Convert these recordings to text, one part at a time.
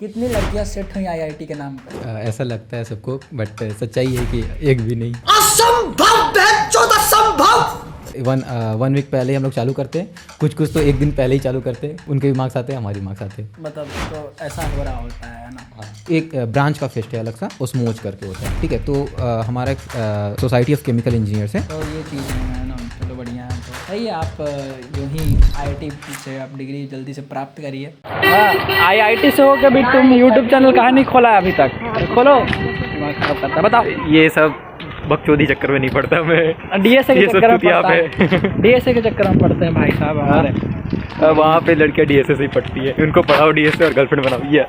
कितनी लड़कियां सेट हुई आईआईटी के नाम पर? ऐसा लगता है सबको, बट सच्चाई है कि एक भी नहीं। असंभव, असंभव। वन वीक पहले ही हम लोग चालू करते हैं, कुछ तो एक दिन पहले ही चालू करते हैं। उनके भी मार्क्स आते हैं, हमारे मार्क्स आते हैं। मतलब तो ऐसा हो रहा होता है ना। हाँ, एक ब्रांच का फेस्ट है अलग सा, ओस्मोज करके होता है, ठीक है। तो हमारा एक सोसाइटी ऑफ केमिकल इंजीनियर्स है। तो ये चीज़ है ना, चलो बढ़िया है। तो सही है, आप यूँ ही आईआईटी से आप डिग्री जल्दी से प्राप्त करिए। आईआईटी से होकर भी तुम यूट्यूब चैनल कहाँ नहीं खोला है अभी तक? खोलो, दिमाग खराब करता है। बताओ। ये सब बकचोदी चक्कर में नहीं पड़ता मैं। डीएसए के चक्कर में पड़ता है। डीएसए के चक्कर में पढ़ते हैं भाई साहब हमारे। वहाँ पे लड़कियाँ डीएसए से ही पढ़ती है, उनको पढ़ाओ डीएसए और गर्लफ्रेंड बनाओ। ये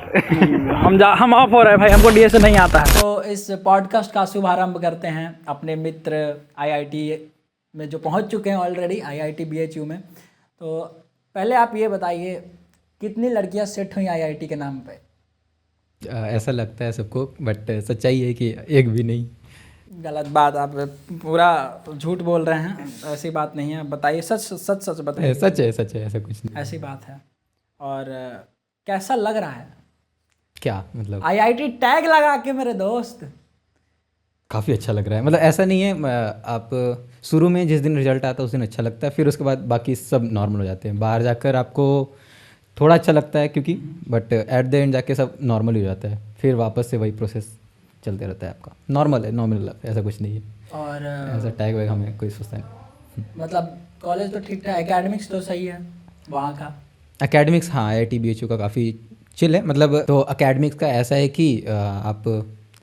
हम ऑफ हो रहे हैं भाई, हमको डीएसए नहीं आता है। तो इस पॉडकास्ट का शुभारंभ करते हैं अपने मित्र आईआईटी में जो पहुंच चुके हैं ऑलरेडी, आईआईटी बीएचयू में। तो पहले आप ये बताइए, कितनी लड़कियां सेट हुई आईआईटी के नाम पे? ऐसा लगता है सबको, बट सच्चाई है कि एक भी नहीं। गलत बात, आप पूरा झूठ बोल रहे हैं। ऐसी बात नहीं है, बताइए, सच सच सच बताइए। सच है, ऐसा कुछ नहीं। ऐसी बात है। और कैसा लग रहा है? क्या मतलब? आईआईटी टैग लगा के मेरे दोस्त। काफ़ी अच्छा लग रहा है। मतलब ऐसा नहीं है, आप शुरू में जिस दिन रिजल्ट आता है उस दिन अच्छा लगता है, फिर उसके बाद बाकी सब नॉर्मल हो जाते हैं। बाहर जाकर आपको थोड़ा अच्छा लगता है क्योंकि, बट एट द एंड जाके सब नॉर्मल हो जाता है। फिर वापस से वही प्रोसेस चलते रहता है आपका। नॉर्मल है, नॉर्मल, ऐसा कुछ नहीं है। और ऐसा टैग वैग हमें कोई सोचता नहीं। मतलब कॉलेज तो ठीक ठाक, एकेडमिक्स तो सही है वहाँ का? एकेडमिक्स, हाँ, आईआईटी बीएचयू का काफ़ी चिल है। मतलब तो एकेडमिक्स का ऐसा है कि आप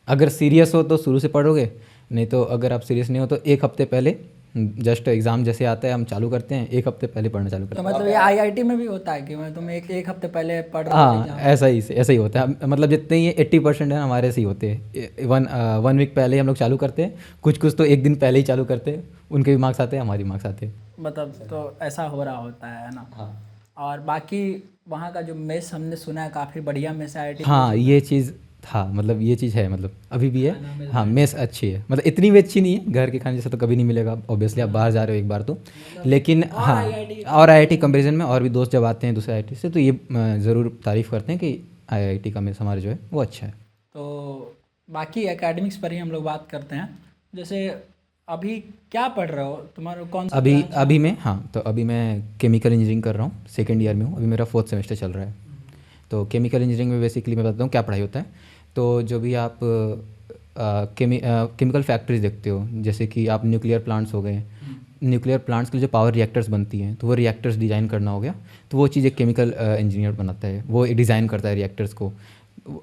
अगर सीरियस हो तो शुरू से पढ़ोगे, नहीं तो अगर आप सीरियस नहीं हो तो एक हफ्ते पहले, जस्ट एग्ज़ाम जैसे आता है हम चालू करते हैं, एक हफ्ते पहले पढ़ना चालू करते तो हैं। मतलब ये आईआईटी में भी होता है कि मैं तुम एक हफ्ते पहले पढ़ रहे हाँ, ऐसा ही होता है। मतलब जितने ये 80% है हमारे से ही होते हैं। वन वीक पहले ही हम लोग चालू करते हैं, कुछ तो एक दिन पहले ही चालू करते हैं। उनके भी मार्क्स आते हैं, हमारे मार्क्स आते हैं। मतलब तो ऐसा हो रहा होता है ना। हाँ, और बाकी वहाँ का जो मेस हमने सुना है काफ़ी बढ़िया मेस है आईआईटी। हाँ, ये चीज़, हाँ, मतलब ये चीज़ है, मतलब अभी भी है। हाँ, मेस अच्छी है, मतलब इतनी भी अच्छी नहीं है, घर के खाने जैसा तो कभी नहीं मिलेगा ऑब्वियसली, आप बाहर जा रहे हो एक बार तो। लेकिन हाँ, और आईआईटी कंपैरिजन में, और भी दोस्त जब आते हैं दूसरे आईआईटी से तो ये ज़रूर तारीफ़ करते हैं कि आईआईटी का मेस हमारा जो है वो अच्छा है। तो बाकी एकेडमिक्स पर ही हम लोग बात करते हैं। जैसे अभी क्या पढ़ रहे हो, तुम्हारा कौन सा? अभी मैं, हाँ, तो अभी मैं केमिकल इंजीनियरिंग कर रहा हूँ, सेकेंड ईयर में हूँ, अभी मेरा 4th सेमेस्टर चल रहा है। तो केमिकल इंजीनियरिंग में बेसिकली मैं बताता हूँ क्या पढ़ाई होता है। तो जो भी आप केमिकल फैक्ट्रीज देखते हो, जैसे कि आप न्यूक्लियर प्लांट्स हो गए, न्यूक्लियर प्लांट्स के लिए जो पावर रिएक्टर्स बनती हैं, तो वो रिएक्टर्स डिज़ाइन करना हो गया, तो वो चीज़ एक केमिकल इंजीनियर बनाता है, वो डिज़ाइन करता है रिएक्टर्स को।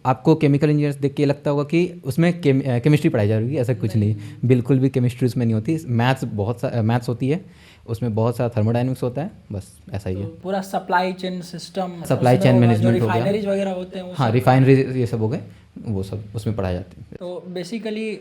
आपको केमिकल इंजीनियर्स देख के लगता होगा कि उसमें केमिस्ट्री पढ़ाई जा रही है, ऐसा कुछ नहीं, बिल्कुल भी केमिस्ट्री उसमें नहीं होती। मैथ्स होती है, उसमें बहुत सारा थर्मोडायनेमिक्स होता है, बस ऐसा ही है। तो पूरा supply chain system, supply chain management हो गया, रिफाइनरीज वगैरह होते हैं वो हाँ, रिफाइनरीज ये सब हो गए, वो सब उसमें पढ़ाए जाते हैं। तो बेसिकली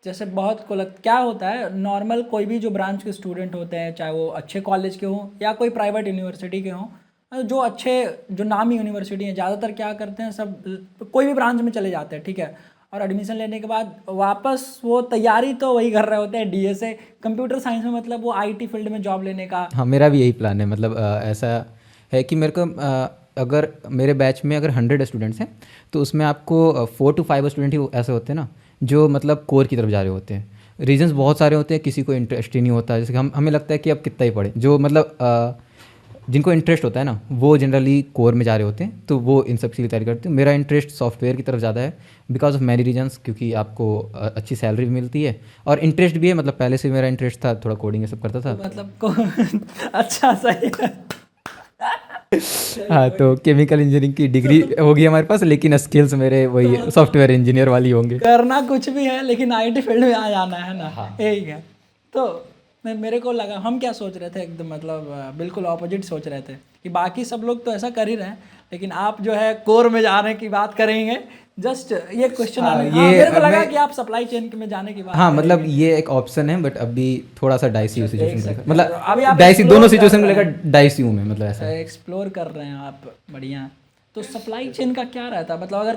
जैसे बहुत को क्या होता है, नॉर्मल कोई भी जो ब्रांच के स्टूडेंट होते हैं, चाहे वो अच्छे कॉलेज के हों या कोई प्राइवेट यूनिवर्सिटी के हों, जो अच्छे जो नामी यूनिवर्सिटी हैं, ज़्यादातर क्या करते हैं, सब कोई भी ब्रांच में चले जाते हैं, ठीक है। और एडमिशन लेने के बाद वापस वो तैयारी तो वही कर रहे होते हैं, डीएसए कंप्यूटर साइंस में, मतलब वो आईटी फील्ड में जॉब लेने का। हाँ, मेरा भी यही प्लान है। मतलब ऐसा है कि मेरे को अगर मेरे बैच में अगर 100 स्टूडेंट्स हैं तो उसमें आपको 4 to 5 स्टूडेंट ही ऐसे होते हैं ना जो मतलब कोर की तरफ जा रहे होते हैं। रीजंस बहुत सारे होते हैं, किसी को इंटरेस्ट ही नहीं होता, जैसे कि हमें लगता है कि अब कितना ही पढ़े, जो मतलब जिनको इंटरेस्ट होता है ना वो जनरली कोर में जा रहे होते हैं, तो वो इन सब की तैयारी करते हैं। मेरा इंटरेस्ट सॉफ्टवेयर की तरफ ज़्यादा है बिकॉज ऑफ मैनी रीजंस, क्योंकि आपको अच्छी सैलरी भी मिलती है और इंटरेस्ट भी है। मतलब पहले से मेरा इंटरेस्ट था, थोड़ा कोडिंग ये सब करता था। मतलब अच्छा, सही है। हाँ, तो केमिकल इंजीनियरिंग की डिग्री होगी हमारे पास, लेकिन स्किल्स मेरे वही सॉफ्टवेयर इंजीनियर वाली होंगे। करना कुछ भी है लेकिन आईटी फील्ड में आ जाना है ना। हाँ। यही है। तो मेरे को लगा, हम क्या सोच रहे थे एकदम, मतलब बिल्कुल ऑपोजिट सोच रहे थे कि बाकी सब लोग तो ऐसा कर ही रहे हैं, लेकिन आप जो है कोर में जाने की बात करेंगे। जस्ट ये क्वेश्चन मेरे को लगा कि आप सप्लाई चेन में जाने की बात। हाँ, मतलब ये एक ऑप्शन है, बट अभी थोड़ा सा डाइसी सिचुएशन, मतलब अभी आप डाइसी दोनों सिचुएशन को लेकर डाइसी हूँ मैं, मतलब ऐसा एक्सप्लोर कर रहे हैं आप, बढ़िया। तो सप्लाई चेन का क्या रहता है, मतलब अगर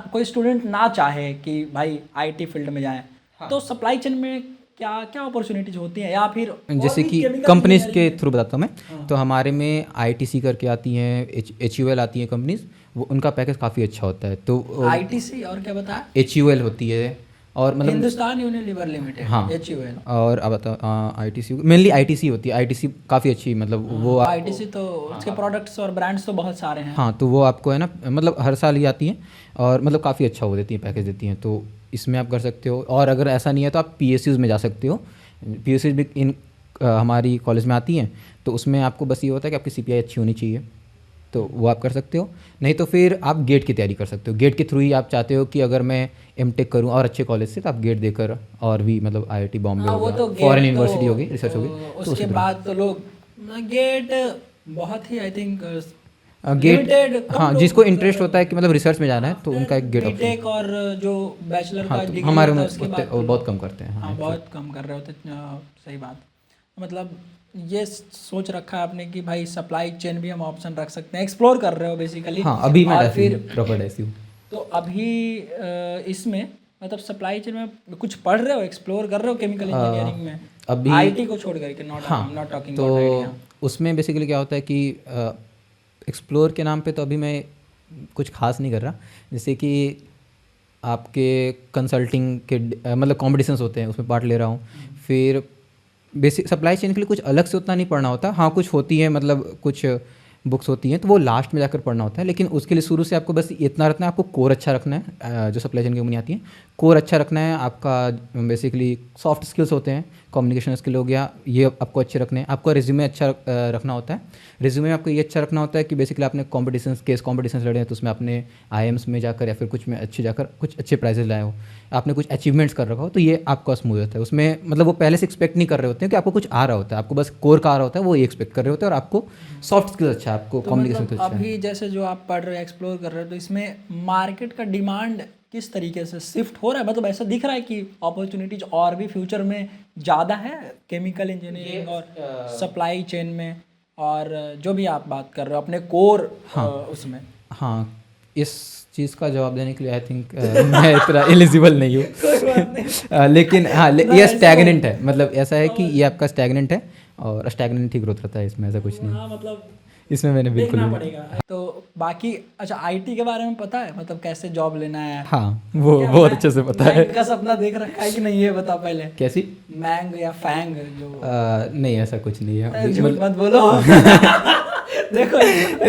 कोई स्टूडेंट ना चाहे कि भाई आईटी फील्ड में जाए, तो सप्लाई चेन में क्या क्या अपॉर्चुनिटीज होती हैं, या फिर जैसे कि कंपनीज के थ्रू बताता हूँ मैं। तो हमारे में आईटीसी करके आती हैं, एचयूएल आती हैं कंपनीज, वो उनका पैकेज काफ़ी अच्छा होता है। तो ITC और क्या बताया? HUL होती है और मतलब हिंदुस्तान यूनिलीवर लिमिटेड, हाँ HUL। और अब बताओ ITC मेनली ITC होती है। ITC काफ़ी अच्छी मतलब वो ITC तो उसके प्रोडक्ट्स और ब्रांड्स तो बहुत सारे हैं। हाँ तो वो आपको है ना मतलब हर साल ही आती हैं और मतलब काफ़ी अच्छा वो देती हैं, पैकेज देती हैं, तो इसमें आप कर सकते हो। और अगर ऐसा नहीं है तो आप PSUs में जा सकते हो। PSUs भी इन हमारी कॉलेज में आती हैं, तो उसमें आपको बस ये होता है कि आपकी CPI अच्छी होनी चाहिए, तो वो आप कर सकते हो। नहीं तो फिर आप गेट की तैयारी कर सकते हो। गेट के थ्रू ही आप चाहते हो कि अगर मैं MTech करूं और अच्छे कॉलेज से, तो आप गेट देकर और भी मतलब IIT बॉम्बे हाँ हो वो गया, तो फॉरेन गेट तो यूनिवर्सिटी होगी, रिसर्च होगी, तो उसके बाद तो लोग गेट बहुत ही आई थिंक गेट लिमिटेड कम हाँ लोग जिसको इंटरेस्ट होता है कि मतलब रिसर्च में जाना है तो उनका एक गेट ऑप्शन। बीटेक और जो बैचलर हाँ का तो डिग्री हमारे होता है में उसके उतने बाद वो तो बहुत कम करते हैं। हाँ हाँ बहुत कम कर रहे होते सही बात। मतलब ये सोच रखा है आपने कि भाई सप्लाई चेन भी हम ऑप्शन रख सकते हैं, एक्सप्लोर कर रहे हो बेसिकली। हाँ अभी मैं और फिर प्रॉपर ऐसी तो अभी इसमें मतलब सप्लाई चेन में कुछ पढ़ रहे हो, एक्सप्लोर कर रहे हो केमिकल इंजीनियरिंग में अभी IT को छोड़ करके? नॉट हाँ नॉट टॉकिंग तो अबाउट IT। उसमें बेसिकली क्या होता है कि एक्सप्लोर के नाम पे तो अभी मैं कुछ खास नहीं कर रहा। जैसे कि आपके कंसल्टिंग के मतलब कॉम्पिटिशन्स होते हैं उसमें पार्ट ले रहा हूँ। फिर बेसिक सप्लाई चेन के लिए कुछ अलग से उतना नहीं पढ़ना होता। हाँ कुछ होती है मतलब कुछ बुक्स होती हैं तो वो लास्ट में जाकर पढ़ना होता है, लेकिन उसके लिए शुरू से आपको बस इतना रखना है, आपको कोर अच्छा रखना है। जो सप्लाई चेन की कंपनी आती है कोर अच्छा रखना है आपका। बेसिकली सॉफ्ट स्किल्स होते हैं, कम्युनिकेशन स्किल हो गया, ये आपको अच्छे रखने हैं। आपका रिज्यूमे अच्छा रखना होता है। रिज्यूमे में आपको ये अच्छा रखना होता है कि बेसिकली आपने कॉम्पिटिशन्स केस कॉम्पिटिशन्स लड़े हैं तो उसमें आपने IIMs में जाकर या फिर कुछ में अच्छे जाकर कुछ अच्छे प्राइजेस लाए हो, आपने कुछ अचीवमेंट्स कर रखा हो, तो ये आपका स्मूथ होता है। उसमें मतलब वो पहले से एक्सपेक्ट नहीं कर रहे होते हैं कि आपको कुछ आ रहा होता है, आपको बस कोर का आ रहा होता है, वो ये एक्सपेक्ट कर रहे होते हैं। और आपको सॉफ्ट स्किल्स अच्छा है, आपको तो कम्युनिकेशन मतलब अच्छा है। अभी जैसे जो आप पढ़ रहे हो, एक्सप्लोर कर रहे हो, तो इसमें मार्केट का डिमांड किस तरीके से शिफ्ट हो रहा है? मतलब ऐसा दिख रहा है कि अपॉर्चुनिटीज और भी फ्यूचर में ज़्यादा है केमिकल इंजीनियरिंग और सप्लाई चेन में, और जो भी आप बात कर रहे हो अपने कोर उसमें। हाँ इस चीज़ का जवाब देने के लिए आई थिंक मैं इतना एलिजिबल नहीं हूँ। लेकिन हाँ ये स्टैगनेंट है, मतलब ऐसा है कि ये आपका स्टैगनेंट है और स्टैगनेंट ही ग्रोथ रहता है, इसमें ऐसा कुछ नहीं। हाँ मतलब इसमें मैंने बिल्कुल देखना भी पड़ेगा। तो बाकी अच्छा IT के बारे में पता है, मतलब कैसे जॉब लेना है? हाँ वो बहुत अच्छे से पता है। मैंग का सपना देख रखा है कि नहीं, ये बता पहले। कैसी मैंग या फैंग जो नहीं ऐसा कुछ नहीं है। झूठ मत बोलो। देखो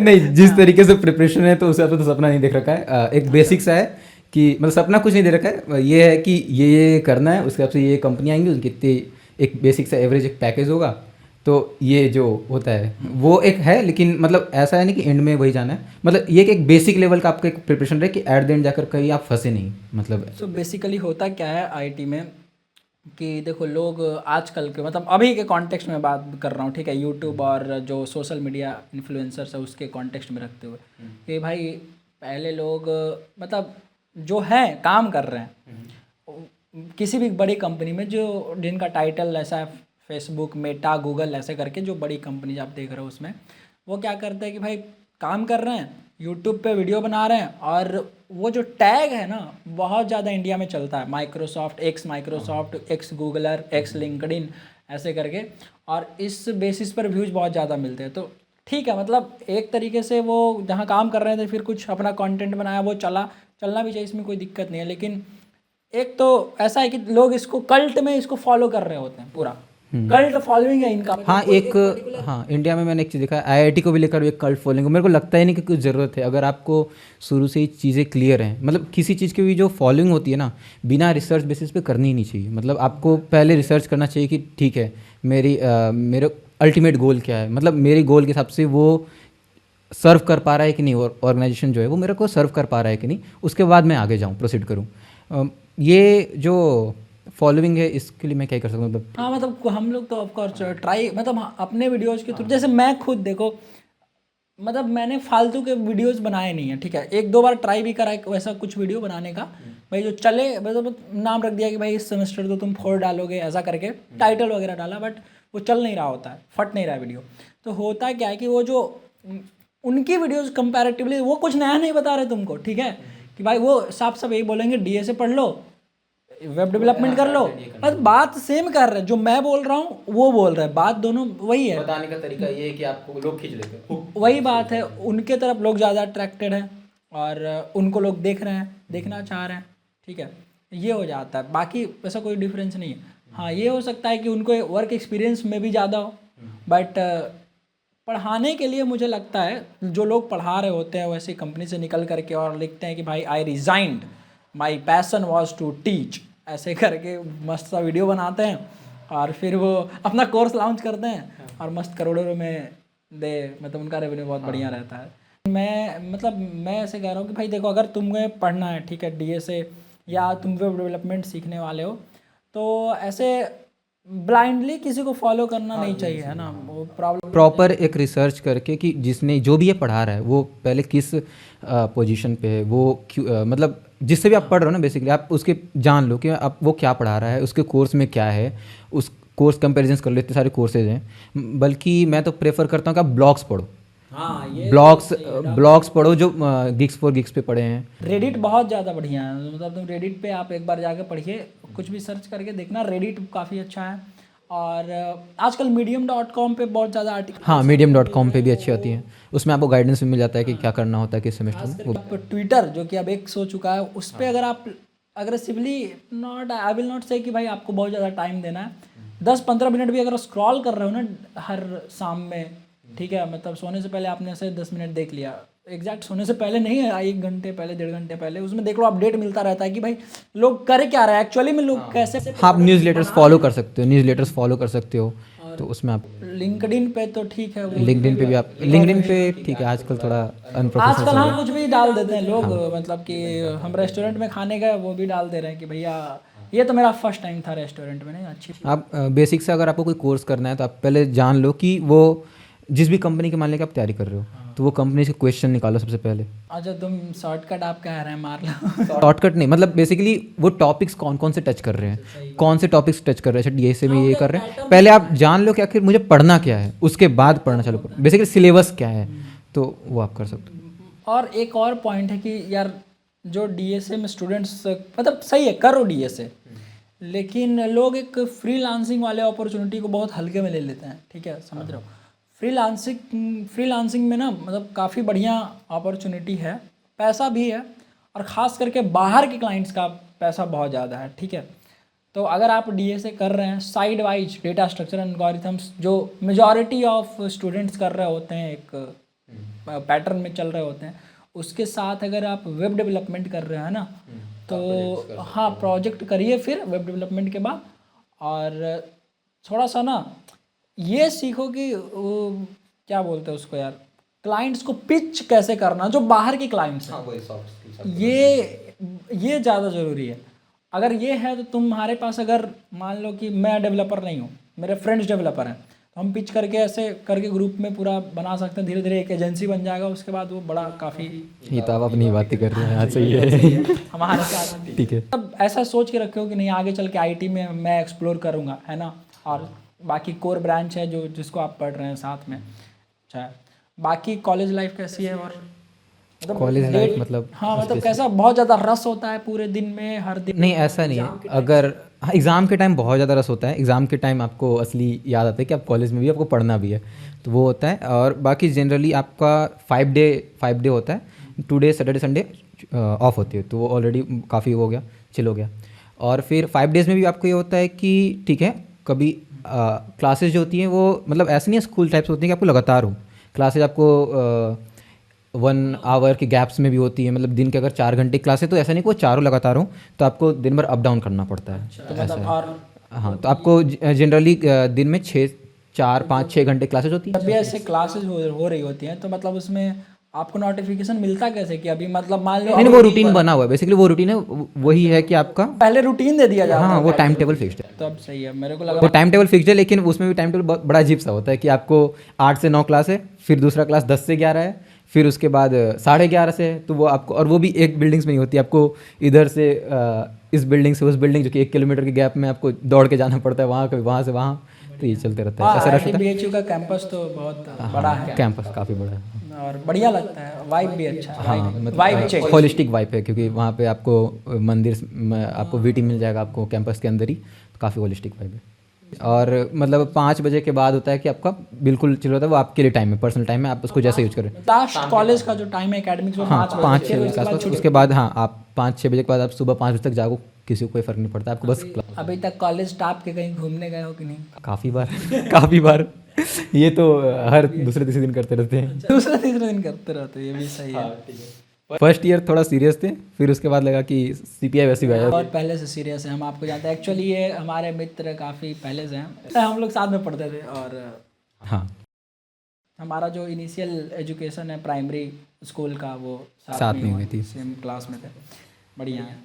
नहीं जिस तरीके से प्रिपरेशन है तो उसे आपने तो सपना नहीं देख रखा है। एक बेसिक सा है कि मतलब सपना कुछ नहीं दे रखा है, ये है कि ये करना है, उसके हिसाब से ये कंपनी आएंगी, उनकी इतनी एक बेसिक सा एवरेज एक पैकेज होगा, तो ये जो होता है वो एक है। लेकिन मतलब ऐसा है नहीं कि एंड में वही जाना है, मतलब ये एक बेसिक लेवल का आपका एक प्रिपरेशन रहे कि एट द एंड जाकर कहीं आप फंसे नहीं मतलब। सो बेसिकली होता क्या है IT में कि देखो लोग आजकल के मतलब अभी के कॉन्टेक्स्ट में बात कर रहा हूँ, ठीक है, यूट्यूब और जो सोशल मीडिया इन्फ्लुएंसर्स है उसके कॉन्टेक्स्ट में रखते हुए, कि भाई पहले लोग मतलब जो है काम कर रहे हैं किसी भी बड़ी कंपनी में, जो जिनका टाइटल ऐसा है फेसबुक, मेटा, गूगल, ऐसे करके जो बड़ी कंपनी आप देख रहे हो उसमें वो क्या करते हैं कि भाई काम कर रहे हैं, यूट्यूब पे वीडियो बना रहे हैं, और वो जो टैग है ना बहुत ज़्यादा इंडिया में चलता है, Microsoft x Googler, x LinkedIn, ऐसे करके, और इस बेसिस पर व्यूज़ बहुत ज़्यादा मिलते हैं। तो ठीक है, मतलब एक तरीके से वो जहाँ काम कर रहे थे फिर कुछ अपना कंटेंट बनाया, वो चलना भी चाहिए, इसमें कोई दिक्कत नहीं है। लेकिन एक तो ऐसा है कि लोग इसको कल्ट में इसको फॉलो कर रहे होते हैं, पूरा कल्ट फॉलोइंग है इनका। हाँ एक हाँ इंडिया में मैंने एक चीज़ देखा है, IIT को भी लेकर एक कल्ट फॉलोइंग, मेरे को लगता ही नहीं कि कुछ ज़रूरत है। अगर आपको शुरू से ही चीज़ें क्लियर हैं, मतलब किसी चीज़ की भी जो फॉलोइंग होती है ना बिना रिसर्च बेसिस पे करनी ही नहीं चाहिए। मतलब आपको पहले रिसर्च करना चाहिए कि ठीक है मेरे अल्टीमेट गोल क्या है, मतलब मेरे गोल के हिसाब से वो सर्व कर पा रहा है कि नहीं, और ऑर्गेनाइजेशन जो है वो मेरे को सर्व कर पा रहा है कि नहीं, उसके बाद मैं आगे जाऊँ, प्रोसीड करूँ। ये जो फॉलोइंग है इसके लिए मैं क्या कर सकता हूँ मतलब। हाँ मतलब हम लोग तो ऑफकोर्स ट्राई, मतलब अपने वीडियोज़ के थ्रू, जैसे मैं खुद देखो मतलब मैंने फालतू के वीडियोस बनाए नहीं है, ठीक है, एक दो बार ट्राई भी करा है वैसा कुछ वीडियो बनाने का, भाई जो चले मतलब नाम रख दिया कि भाई इस सेमेस्टर तो तुम 4 डालोगे ऐसा करके, टाइटल वगैरह डाला, बट वो चल नहीं रहा होता है, फट नहीं रहा वीडियो। तो होता क्या है कि वो जो उनकी वीडियोस कंपैरेटिवली वो कुछ नया नहीं बता रहे तुमको, ठीक है, कि भाई वो साफ साफ यही बोलेंगे DA से पढ़ लो, वेब डेवलपमेंट कर लो, बस बात सेम कर रहे हैं, जो मैं बोल रहा हूँ वो बोल रहा है, बात दोनों वही है, बताने का तरीका ये है कि आपको लोग खींच लेते हैं। वही बात है, उनके तरफ लोग ज़्यादा अट्रैक्टेड है, और उनको लोग देख रहे हैं, देखना चाह रहे हैं, ठीक है, ये हो जाता है। बाकी वैसा कोई डिफरेंस नहीं है। हाँ, ये हो सकता है कि उनको वर्क एक्सपीरियंस में भी ज़्यादा हो, बट पढ़ाने के लिए मुझे लगता है जो लोग पढ़ा रहे होते हैं वैसे कंपनी से निकल करके और लिखते हैं कि भाई I resigned, my passion was to teach, ऐसे करके मस्त सा वीडियो बनाते हैं और फिर वो अपना कोर्स लॉन्च करते हैं और मस्त करोड़ों में मतलब उनका रेवेन्यू बहुत बढ़िया रहता है। मैं ऐसे कह रहा हूँ कि भाई देखो, अगर तुम्हें पढ़ना है, ठीक है, डीएसए या तुम वेब डेवलपमेंट सीखने वाले हो, तो ऐसे ब्लाइंडली किसी को फॉलो करना नहीं चाहिए, है ना। वो प्रॉपर एक रिसर्च करके कि जिसने जो भी ये पढ़ा रहा है वो पहले किस पोजीशन पे है, वो क्यों मतलब जिससे भी आप पढ़ रहे हो ना, बेसिकली आप उसके जान लो कि आप वो क्या पढ़ा रहा है, उसके कोर्स में क्या है, उस कोर्स कंपेरिजन कर लो, इतने सारे कोर्सेज हैं। बल्कि मैं तो प्रेफर करता हूँ कि आप ब्लॉग्स पढ़ो। हाँ, ये ब्लॉग्स पढ़ो जो गिग्स फॉर गिग्स पे पढ़े हैं। रेडिट बहुत ज़्यादा बढ़िया है, मतलब तुम रेडिट पे आप एक बार जाके पढ़िए, कुछ भी सर्च करके देखना, रेडिट काफ़ी अच्छा है। और आजकल medium.com पे बहुत ज़्यादा आर्टिकल, हाँ, medium.com पे भी अच्छी होती हैं, उसमें आपको गाइडेंस भी मिल जाता है कि क्या करना होता है किस सेमेस्टर में। आप ट्विटर जो कि अब एक्स हो चुका है, उस पर अगर आप aggressively, not I will not से कि भाई आपको बहुत ज़्यादा टाइम देना है, 10-15 मिनट भी अगर स्क्रॉल कर रहे हो ना हर शाम में, ठीक है, मतलब सोने से पहले आपने ऐसे 10 मिनट देख लिया, एग्जैक्ट सोने से पहले नहीं है, 1 घंटे पहले, 1.5 घंटे पहले, उसमें देख लो, अपडेट मिलता रहता है कि भाई लोग कर क्या रहे हैं एक्चुअली में, लोग कैसे। हाँ, आप न्यूज़लेटर्स फॉलो कर सकते हो, न्यूज़लेटर्स फॉलो कर सकते हो, तो उसमें आप लिंक्डइन पे तो ठीक है, लिंक्डइन पे भी आप लिंक्डइन पे ठीक है, आजकल थोड़ा अनप्रोफेशनल आजकल हम कुछ भी डाल देते हैं लोग, मतलब कि हम रेस्टोरेंट में खाने गए, वो भी डाल दे रहे हैं कि भैया ये तो मेरा फर्स्ट टाइम था रेस्टोरेंट में, नहीं अच्छी। आप बेसिक से अगर आपको कोई कोर्स करना है तो आप पहले जान लो कि वो जिस भी कंपनी के मान लेके आप तैयारी कर रहे हो, तो वो कंपनी से क्वेश्चन निकालो सबसे पहले। अच्छा, तुम शॉर्टकट आप कह रहे हैं मार लो। शॉर्टकट नहीं, मतलब बेसिकली वो टॉपिक्स कौन कौन से टच कर रहे हैं, कौन से टॉपिक्स टच कर रहे हैं, डीएसए में ये कर रहे हैं, पहले आप जान लो कि आखिर मुझे पढ़ना क्या है, उसके बाद पढ़ना चालू करो, बेसिकली सिलेबस क्या है, तो वो आप कर सकते हो। और एक और पॉइंट है कि यार जो डीएसए में स्टूडेंट्स, मतलब सही है करो डीएसए, लेकिन लोग एक फ्रीलांसिंग वाले अपॉर्चुनिटी को बहुत हल्के में ले लेते हैं, ठीक है, समझ रहे हो। फ्रीलांसिंग में ना मतलब काफ़ी बढ़िया अपॉर्चुनिटी है, पैसा भी है, और ख़ास करके बाहर के क्लाइंट्स का पैसा बहुत ज़्यादा है, ठीक है। तो अगर आप डीएसए कर रहे हैं, side wise data structure and algorithms जो मेजॉरिटी ऑफ स्टूडेंट्स कर रहे होते हैं, एक पैटर्न में चल रहे होते हैं, उसके साथ अगर आप वेब डेवलपमेंट कर रहे हैं ना, तो हाँ, प्रोजेक्ट करिए फिर वेब डेवलपमेंट के बाद, और थोड़ा सा ना ये सीखो कि क्या बोलते हैं उसको यार, क्लाइंट्स को पिच कैसे करना, जो बाहर के क्लाइंट्स हैं, ये ज़्यादा ज़रूरी है। अगर ये है तो तुम्हारे पास, अगर मान लो कि मैं डेवलपर नहीं हूँ, मेरे फ्रेंड्स डेवलपर हैं, तो हम पिच करके ऐसे करके ग्रुप में पूरा बना सकते हैं, धीरे धीरे एक एजेंसी बन जाएगा, उसके बाद वो बड़ा काफ़ी। ये तो आप अपनी बातें कर रहे हैं, हाँ सही है, हमारे साथ ठीक है। अब ऐसा सोच के रखे हो कि नहीं आगे चल के आईटी में मैं एक्सप्लोर करूँगा, है ना, और बाकी कोर ब्रांच है जो जिसको आप पढ़ रहे हैं साथ में। अच्छा, बाकी कॉलेज लाइफ कैसी है? और मतलब कॉलेज लाइफ मतलब, हाँ, मतलब कैसा, बहुत ज़्यादा रस होता है पूरे दिन में, हर दिन? नहीं ऐसा नहीं है, अगर हाँ, एग्ज़ाम के टाइम बहुत ज़्यादा रस होता है, एग्ज़ाम के टाइम आपको असली याद आता है कि आप कॉलेज में भी आपको पढ़ना भी है, तो वो होता है। और बाकी जनरली आपका 5 डे होता है, 2 डे सैटरडे संडे ऑफ होती है, तो वो ऑलरेडी काफ़ी हो गया, चिल हो गया। और फिर 5 डेज़ में भी आपको ये होता है कि ठीक है, कभी क्लासेज जो होती हैं वो मतलब ऐसे नहीं है स्कूल टाइप्स होती हैं कि आपको लगातार हो क्लासेज, आपको 1 आवर के गैप्स में भी होती है, मतलब दिन के अगर 4 घंटे क्लास है तो ऐसा नहीं कि वो चारों लगातार हो, तो आपको दिन भर अप डाउन करना पड़ता है। तो मतलब और हाँ, तो आपको जनरली दिन में 4-5-6 घंटे क्लासेज होती हैं। जब भी ऐसे क्लासेज हो रही होती हैं, तो मतलब उसमें आपको नोटिफिकेशन मिलता कैसे कि अभी, मतलब मान लो नहीं, वो रूटीन बना हुआ है, बेसिकली वो रूटीन है, वही है कि आपका पहले रूटीन दे दिया जाता है। हाँ, वो टाइम टेबल फिक्स्ड है, तो अब सही है, मेरे को लगा वो टाइम टेबल फिक्स्ड है, लेकिन उसमें भी टाइम टेबल बड़ा अजीब सा होता है कि आपको 8 से 9 क्लास है, फिर दूसरा क्लास 10 से 11 है, फिर उसके बाद 11:30 से है, तो वो आपको, और वो भी एक बिल्डिंग्स में नहीं होती, आपको इधर से इस बिल्डिंग से उस बिल्डिंग, जो कि 1 किलोमीटर के गैप में आपको दौड़ के जाना पड़ता है, वहाँ कभी वहाँ से वहाँ, तो ये चलते रहता है। ऐसा रहता बीएचयू का कैंपस तो बहुत है, बड़ा है, कैंपस काफ़ी बड़ा है, और बढ़िया लगता है, वाइब भी अच्छा है। हाँ, वाइब मतलब चेक, होलिस्टिक वाइब है, क्योंकि वहाँ पे आपको मंदिर आपको वीटी मिल जाएगा आपको कैंपस के अंदर ही, तो काफ़ी होलिस्टिक वाइब है। और मतलब 5 बजे के बाद होता है कि आपका बिल्कुल चिल होता है, वो आपके लिए टाइम है, पर्सनल टाइम है, आप उसको जैसे यूज करें। लास्ट कॉलेज का जो टाइम है एकेडमिक्स वो हाँ 5 बजे 5-6 बजे के आसपास, उसके बाद हाँ आप 5-6 बजे के बाद आप सुबह 5 बजे तक जागो, किसी को कोई फ़र्क नहीं पड़ता, आपको बस अभी तक कॉलेज टॉप के कहीं घूमने गए हो कि नहीं? काफ़ी बार काफ़ी बार ये तो हर दूसरे तीसरे दिन करते रहते हैं। दूसरा तीसरा दिन करते रहते हो, ये भी सही है। फर्स्ट ईयर थोड़ा सीरियस थे, फिर उसके बाद लगा कि CPI वैसे ही आया। और पहले से सीरियस है, हम आपको जानते हैं। एक्चुअली ये हमारे मित्र काफ़ी पहले से हैं, हम लोग साथ में पढ़ते थे। और हाँ हमारा जो इनिशियल एजुकेशन है प्राइमरी स्कूल का वो साथ में हुई थी। सेम क्लास में थे। बढ़िया है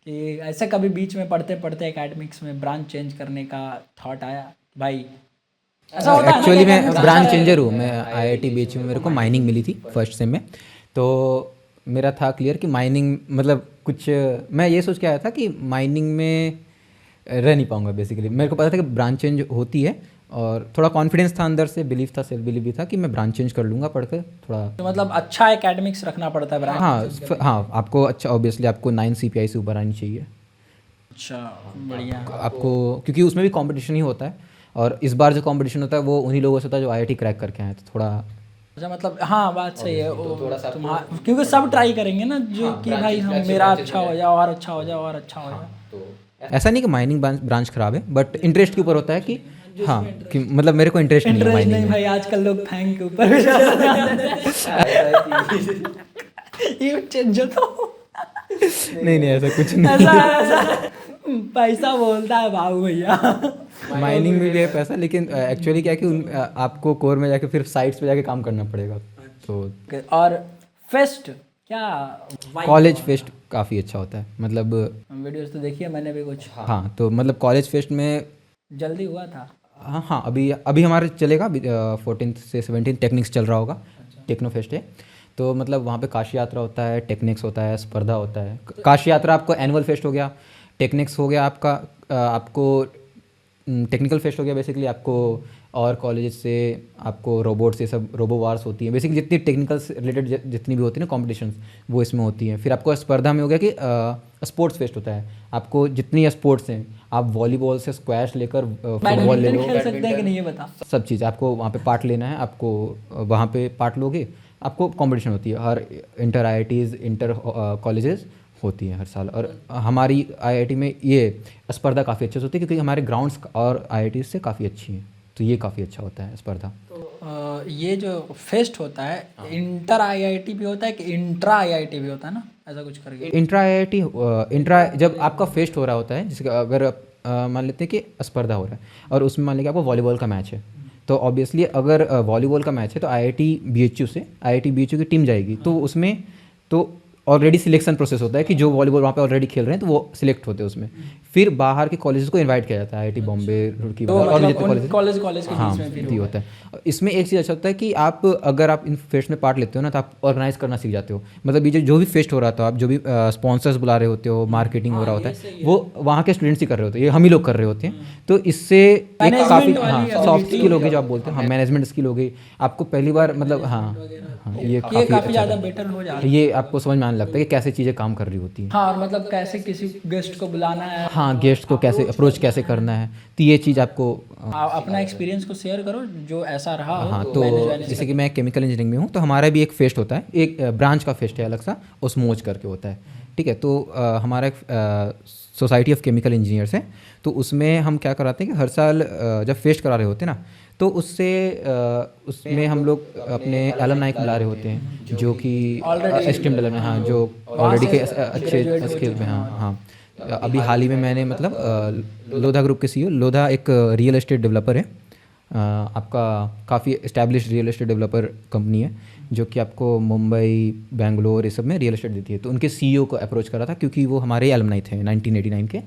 कि ऐसे कभी बीच में पढ़ते पढ़ते एकेडमिक्स में ब्रांच चेंज करने का थॉट आया भाई? ऐसा होता है ना एक्चुअली कि मैं academics ब्रांच अच्छा चेंजर है। हूँ, मैं IIT BHU में मेरे को माइनिंग मिली थी फर्स्ट सेम में, तो मेरा था क्लियर कि माइनिंग मतलब कुछ मैं ये सोच के आया था कि माइनिंग में रह नहीं पाऊंगा। बेसिकली मेरे को पता था कि ब्रांच चेंज होती है, और थोड़ा कॉन्फिडेंस था अंदर से, बिलीफ था, सेल्फ बिलीफ भी था कि मैं ब्रांच चेंज कर लूँगा पढ़कर थोड़ा। तो मतलब अच्छा एकेडमिक्स रखना पड़ता है ब्रांच। हाँ आपको अच्छा, ऑब्वियसली आपको 9 CPI से ऊपर आनी चाहिए अच्छा बढ़िया। आपको, क्योंकि उसमें भी कंपटीशन ही होता है, और इस बार जो कंपटीशन होता है वो उन्हीं लोगों से होता है जो IIT क्रैक करके आए हैं, तो थोड़ा अच्छा मतलब हाँ बात सही है। क्योंकि सब ट्राई करेंगे ना जो कि भाई हम मेरा अच्छा हो जाए और अच्छा हो जाए और अच्छा हो जाए। ऐसा नहीं कि माइनिंग ब्रांच खराब है, बट इंटरेस्ट के ऊपर होता है कि हाँ कि मतलब मेरे को इंटरेस्ट नहीं है इंटरेस्ट माइनिंग नहीं में। भाई, आजकल लोग फैंग के ऊपर भी ये चेंज तो नहीं ऐसा कुछ नहीं। ऐसा ऐसा पैसा बोलता है बाबू भैया। माइनिंग में भी है पैसा, लेकिन एक्चुअली क्या है कि आपको कोर में जाके फिर साइट्स पे जाके काम करना पड़ेगा। तो और फेस्ट क्या कॉलेज फेस्ट काफ़ी अच्छा होता है, मतलब वीडियोस तो देखिए मैंने भी कुछ। हाँ तो मतलब कॉलेज फेस्ट में जल्दी हुआ था। हाँ अभी अभी हमारे चलेगा 14 से 17 टेक्निक्स चल रहा होगा, टेक्नो फेस्ट है। तो मतलब वहाँ पे काशी यात्रा होता है, टेक्निक्स होता है, स्पर्धा होता है। काशी यात्रा आपको एनुअल फेस्ट हो गया, टेक्निक्स हो गया आपका आपको टेक्निकल फेस्ट हो गया बेसिकली आपको, और कॉलेज से आपको रोबोट से सब रोबो वार्स होती है, बेसिकली जितनी टेक्निकल से रिलेटेड जितनी भी होती है ना कॉम्पिटिशन्स वो इसमें होती हैं। फिर आपको स्पर्धा में हो गया कि स्पोर्ट्स फेस्ट होता है, आपको जितनी स्पोर्ट्स हैं, आप वॉलीबॉल से स्क्वैश लेकर फुटबॉल ले बैडमिंटन लो, खेल सकते हैं कि नहीं ये बता। सब चीज़ आपको वहाँ पे पार्ट लेना है, आपको वहाँ पे पार्ट लोगे, आपको कंपटीशन होती है हर इंटर IITs इंटर कॉलेजेस होती है हर साल। और हमारी IIT में ये स्पर्धा काफ़ी अच्छे से होती है क्योंकि हमारे ग्राउंड्स और IITs से काफ़ी अच्छी हैं, तो ये काफ़ी अच्छा होता है स्पर्धा। ये जो फेस्ट होता है इंटर IIT भी होता है कि इंट्रा IIT भी होता है ना, ऐसा कुछ करके? इंट्रा जब आपका फेस्ट हो रहा होता है, जिसका अगर मान लेते हैं कि स्पर्धा हो रहा है और उसमें मान लीजिए आपको वॉलीबॉल का मैच है, तो ऑब्वियसली अगर वॉलीबॉल का मैच है तो IIT BHU की टीम जाएगी, तो उसमें तो ऑलरेडी सिलेक्शन प्रोसेस होता है कि जो वॉलीबॉल वहाँ पे ऑलरेडी खेल रहे हैं तो वो सिलेक्ट होते हैं उसमें। फिर बाहर के कॉलेजेस को इनवाइट किया जाता है, IIT बॉम्बे, रुड़की, तो और भी मतलब जितने कॉलेज कॉलेज के हाँ बीच में फिर भी होता है। इसमें एक चीज़ अच्छा होता है कि आप अगर आप इन फेस्ट में पार्ट लेते हो ना तो आप ऑर्गेनाइज करना सीख जाते हो। मतलब ये जो भी फेस्ट हो रहा था, आप जो भी स्पॉन्सर्स बुला रहे होते हो, मार्केटिंग हो रहा होता है, वो वहाँ के स्टूडेंट्स ही कर रहे होते हैं, ये हम ही लोग कर रहे होते हैं। तो इससे एक काफ़ी हाँ सॉफ्ट स्किल होगी जो आप बोलते हो, हाँ मैनेजमेंट स्किल होगी आपको पहली बार, मतलब हाँ ये काफ़ी ज़्यादा बेटर हो जाता है। ये आपको समझ में आने लगता है कि कैसे चीज़ें काम कर रही होती हैं। हाँ और मतलब कैसे किसी गेस्ट को बुलाना है, हाँ गेस्ट को कैसे अप्रोच कैसे करना है, तो ये चीज़ आपको अपना एक्सपीरियंस को शेयर करो जो ऐसा रहा हो। हाँ। तो जैसे कि मैं केमिकल इंजीनियरिंग में हूँ, तो हमारा भी एक फेस्ट होता है, एक ब्रांच का फेस्ट है अलग सा, ओस्मोज करके होता है, ठीक है। तो हमारा एक सोसाइटी ऑफ केमिकल इंजीनियर्स है, तो उसमें हम क्या कराते हैं कि हर साल जब फेस्ट करा रहे होते हैं ना, तो उसमें हम लोग अपने एलमनाई को बुला रहे होते हैं जो कि एस्टीम्ड एलमनाई, हाँ जो ऑलरेडी के अच्छे स्किल में, हाँ। अभी हाल ही में मैंने मतलब लोधा ग्रुप के CEO, लोधा एक रियल एस्टेट डेवलपर है, आपका काफ़ी establish real estate developer company है जो कि आपको मुंबई, बेंगलोर ये सब में रियल एस्टेट देती है। तो उनके CEO को अप्रोच करा था क्योंकि वो हमारे एलमनाई थे 1989 के,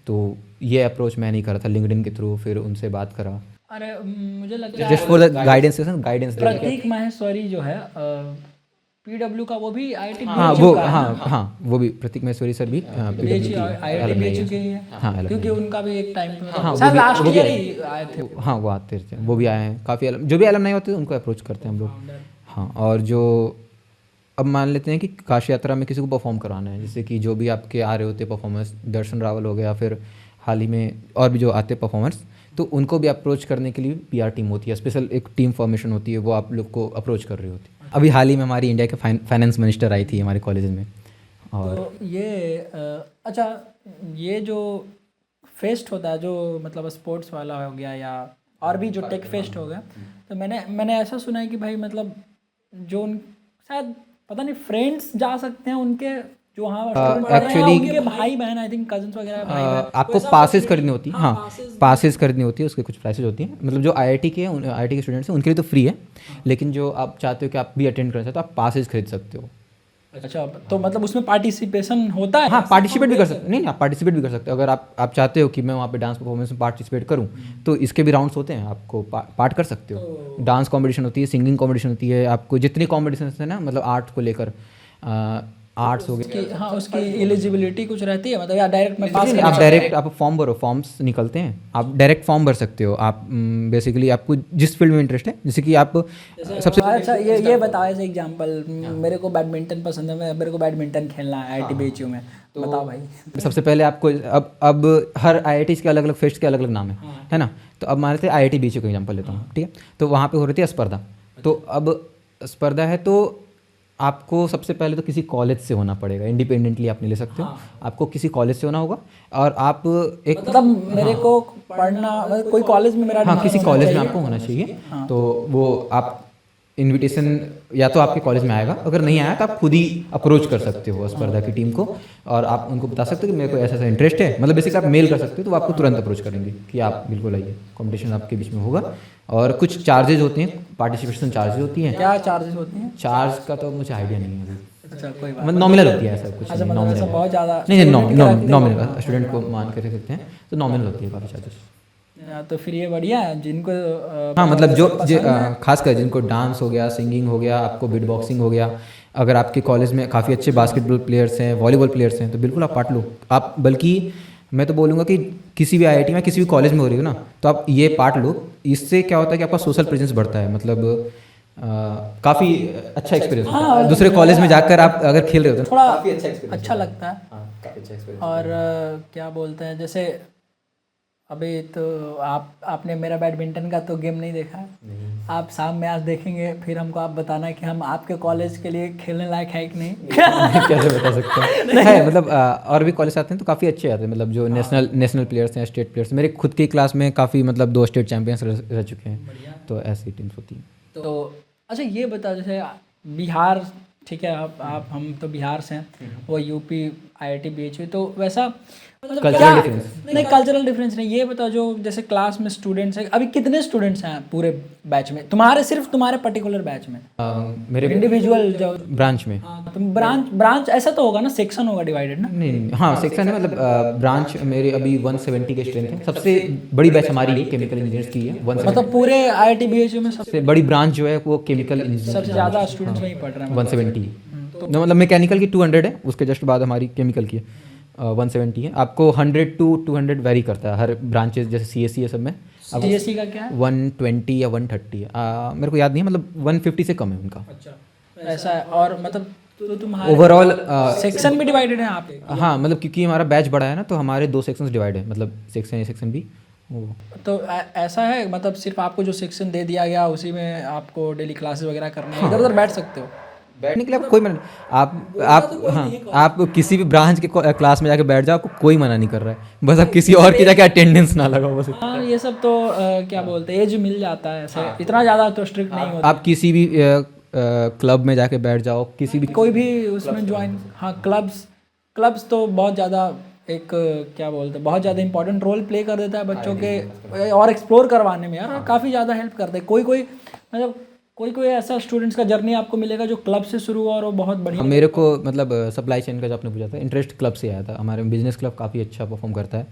तो ये अप्रोच मैं नहीं करा था, लिंक्डइन के थ्रू फिर उनसे बात करा। अरे मुझे लगता है जस्ट फॉर द गाइडेंस प्रतीक माहेश्वरी जो है PW का, वो भी IIT हाँ वो हाँ वो भी प्रतीक महेश्वरी सर भी PW की IIT BHU के ही है, हाँ क्योंकि उनका भी एक टाइम पे हाँ शायद लास्ट ईयर ही आए थे। हाँ वो आते रहते हैं, वो भी आए हैं काफ़ी, जो भी एलमनाई होते हैं उनको अप्रोच करते हैं हम लोग। हाँ और जो अब मान लेते हैं कि काशी यात्रा में किसी को परफॉर्म कराना है, जैसे कि जो भी आपके आ रहे होते हैं परफॉर्मेंस, दर्शन रावल हो गया, फिर हाल ही में और भी जो आते हैं परफॉर्मर्स, तो उनको भी अप्रोच करने के लिए पीआर टीम होती है, स्पेशल एक टीम फॉर्मेशन होती है, वो आप लोग को अप्रोच कर रही होती है। अभी हाल ही में हमारी इंडिया के फाइनेंस मिनिस्टर आई थी हमारे कॉलेज में। और तो ये अच्छा, ये जो फेस्ट होता है जो मतलब स्पोर्ट्स वाला हो गया या और भी जो टेक फेस्ट हो गया, तो मैंने ऐसा सुना है कि भाई मतलब जो शायद पता नहीं फ्रेंड्स जा सकते हैं उनके जो वहाँ स्टूडेंट पढ़ रहे हैं, या उनके भाई बहन, आई थिंक कजन्स वगैरह भाई बहन, आपको पासेस खरीदनी होती है। हाँ, पासेस खरीदनी होती है, उसके कुछ प्राइसेस होती हैं। मतलब जो आईआईटी के आईआईटी के स्टूडेंट्स हैं उनके लिए तो फ्री है, लेकिन जो आप चाहते हो कि आप भी अटेंड करना चाहते हो, आप पासेस खरीद सकते हो। अच्छा, तो मतलब उसमें पार्टिसिपेशन होता है? हाँ, पार्टिसिपेट भी कर सकते, नहीं आप पार्टिसिपेट भी कर सकते हो। अगर आप चाहते हो कि मैं वहाँ पे डांस परफॉर्मेंस में पार्टिसिपेट करूँ, तो इसके भी राउंड्स होते हैं, आपको पार्ट कर सकते हो। डांस कंपटीशन होती है, सिंगिंग कंपटीशन होती है, आपको जितनी कॉम्पिटिशन है ना, मतलब आर्ट को लेकर आर्ट्स हो गए। हाँ, उसकी एलिजिबिलिटी कुछ रहती है मतलब, या डायरेक्ट में पास आप डायरेक्ट आप फॉर्म भरो, फॉर्म्स निकलते हैं, आप डायरेक्ट फॉर्म भर सकते हो। आप बेसिकली आपको जिस फील्ड में इंटरेस्ट है, जैसे कि आप सबसे अच्छा ये बताओ ऐसे एग्जांपल, मेरे को बैडमिंटन पसंद है, मेरे को बैडमिंटन खेलना है आईआईटी बीएचयू में, तो बताओ भाई। सबसे पहले आपको अब हर आईआईटी के अलग अलग फेस्ट के अलग अलग नाम है ना। तो अब मान लेते हैं आईआईटी बीएचयू का एग्जांपल लेता हूँ, ठीक है। तो वहाँ पे हो रही थी स्पर्धा। तो अब स्पर्धा है तो आपको सबसे पहले तो किसी कॉलेज से होना पड़ेगा, इंडिपेंडेंटली आप नहीं ले सकते हो। आपको किसी कॉलेज से होना होगा, और आप एक मतलब मेरे को पढ़ना मतलब कोई कॉलेज में मेरा, हाँ, किसी कॉलेज में आपको होना चाहिए। तो वो आप इनविटेशन या तो आपके कॉलेज में आएगा, अगर नहीं आया तो आप खुद ही अप्रोच कर सकते हो स्पर्धा की टीम को, और आप उनको बता सकते हो कि मेरे को ऐसा ऐसा इंटरेस्ट है। मतलब बेसिकली आप मेल कर सकते हो, तो वो आपको तुरंत अप्रोच करेंगे कि आप बिल्कुल आइए, कॉम्पिटिशन आपके बीच में होगा। और कुछ चार्जेज होते हैं, पार्टिसिपेशन चार्जेज होती हैं। क्या चार्जेस होती हैं? चार्ज का तो मुझे आइडिया नहीं है अभी। अच्छा, कोई बात मतलब नॉमिनल होती है, ऐसा कुछ अच्छा, नहीं, मतलब ऐसा नॉमिनल बहुत ज़्यादा नहीं, नॉमिनल स्टूडेंट को मान के रख सकते हैं, तो नॉमिनल होती है काफ़ी चार्जेस। तो फिर ये बढ़िया है जिनको हाँ, मतलब जो खासकर जिनको डांस हो गया, सिंगिंग हो गया, आपको बीट बॉक्सिंग हो गया, अगर आपके कॉलेज में काफ़ी अच्छे बास्केटबॉल प्लेयर्स हैं, वॉलीबॉल प्लेयर्स हैं, तो बिल्कुल आप पार्ट लो। आप बल्कि मैं तो बोलूँगा कि किसी भी आईआईटी में, किसी भी कॉलेज में हो रही हो ना, तो आप ये पार्ट लो। इससे क्या होता है कि आपका सोशल प्रेजेंस बढ़ता है। मतलब काफ़ी अच्छा एक्सपीरियंस, दूसरे कॉलेज में जाकर आप अगर खेल रहे हो तो थोड़ा काफ़ी अच्छा एक्सपीरियंस, अच्छा लगता है। काफ़ी अच्छा एक्सपीरियंस। और क्या बोलते हैं, जैसे अभी तो आपने मेरा बैडमिंटन का तो गेम नहीं देखा, आप शाम में आज देखेंगे, फिर हमको आप बताना कि हम आपके कॉलेज के लिए खेलने लायक है कि नहीं। कैसे बता सकते हैं, है मतलब और भी कॉलेज आते हैं तो काफ़ी अच्छे आते हैं। मतलब जो नेशनल प्लेयर्स हैं, स्टेट प्लेयर्स, मेरे खुद की क्लास में काफ़ी मतलब 2 स्टेट चैंपियंस रह चुके हैं, तो ऐसी टीम्स होती हैं। तो अच्छा ये बता, जैसे बिहार, ठीक है, आप हम तो बिहार से हैं, वो यूपी आईआईटी बीएचयू, तो वैसा मतलब कल्चरल डिफरेंस नहीं, कल्चरल डिफरेंस नहीं, ये बताओ जो जैसे क्लास में स्टूडेंट्स हैं, अभी कितने स्टूडेंट्स हैं पूरे बैच में, सिर्फ तुम्हारे पर्टिकुलर बैच में, मेरे इंडिविजुअल जो ब्रांच में? तुम ब्रांच ऐसा तो होगा ना, सेक्शन होगा डिवाइडेड ना? नहीं, हाँ सेक्शन है। मतलब ब्रांच मेरे अभी 170 के स्ट्रेंथ है। सबसे बड़ी बैच हमारी है, केमिकल इंजीनियर्स की है। 170 मतलब पूरे आईआईटी बीएचयू में सबसे बड़ी ब्रांच जो है वो केमिकल इंजीनियरिंग, सबसे ज़्यादा स्टूडेंट्स वहीं पढ़ रहे हैं 170। मतलब मैकेनिकल की 200 है, उसके जस्ट बाद हमारी केमिकल की 170 है। आपको 100 to 200 वेरी करता है हर ब्रांचेस, जैसे सीएससी है सब में। अब सीएससी का क्या है? 120 या 130 है, मेरे को याद नहीं है, मतलब 150 से कम है उनका। अच्छा, ऐसा है। और मतलब तो तुम्हारे ओवरऑल सेक्शन भी डिवाइडेड है आप? हाँ, मतलब क्योंकि हमारा बैच बड़ा है ना, तो हमारे 2 सेक्शंस डिवाइड है, मतलब सेक्शन ए सेक्शन बी। तो ऐसा है, मतलब सिर्फ आपको जो सेक्शन दे दिया गया उसी में आपको डेली क्लासेस वगैरह करने हैं, इधर उधर बैठ सकते हो? बैठने के लिए कोई मना, आप हाँ, आप किसी भी ब्रांच के क्लास में जाके बैठ जाओ, आपको कोई मना नहीं कर रहा है, बस आप किसी और की जाके अटेंडेंस ना लगाओ बस। हाँ, ये सब तो क्या बोलते हैं, एज मिल जाता है ऐसे, इतना ज़्यादा तो स्ट्रिक्ट नहीं होता। आप किसी भी क्लब में जाके बैठ जाओ, किसी भी कोई भी उसमें ज्वाइन, हाँ, क्लब्स तो बहुत ज़्यादा एक क्या बोलते हैं, बहुत ज़्यादा इंपॉर्टेंट रोल प्ले कर देता है बच्चों के और एक्सप्लोर करवाने में यार, काफ़ी ज़्यादा हेल्प करता है। कोई मतलब कोई ऐसा स्टूडेंट्स का जर्नी आपको मिलेगा जो क्लब से शुरू हुआ और वो बहुत बढ़िया। मेरे को मतलब सप्लाई चेन का जो आपने पूछा था, इंटरेस्ट क्लब से आया था। हमारे बिजनेस क्लब काफ़ी अच्छा परफॉर्म करता है,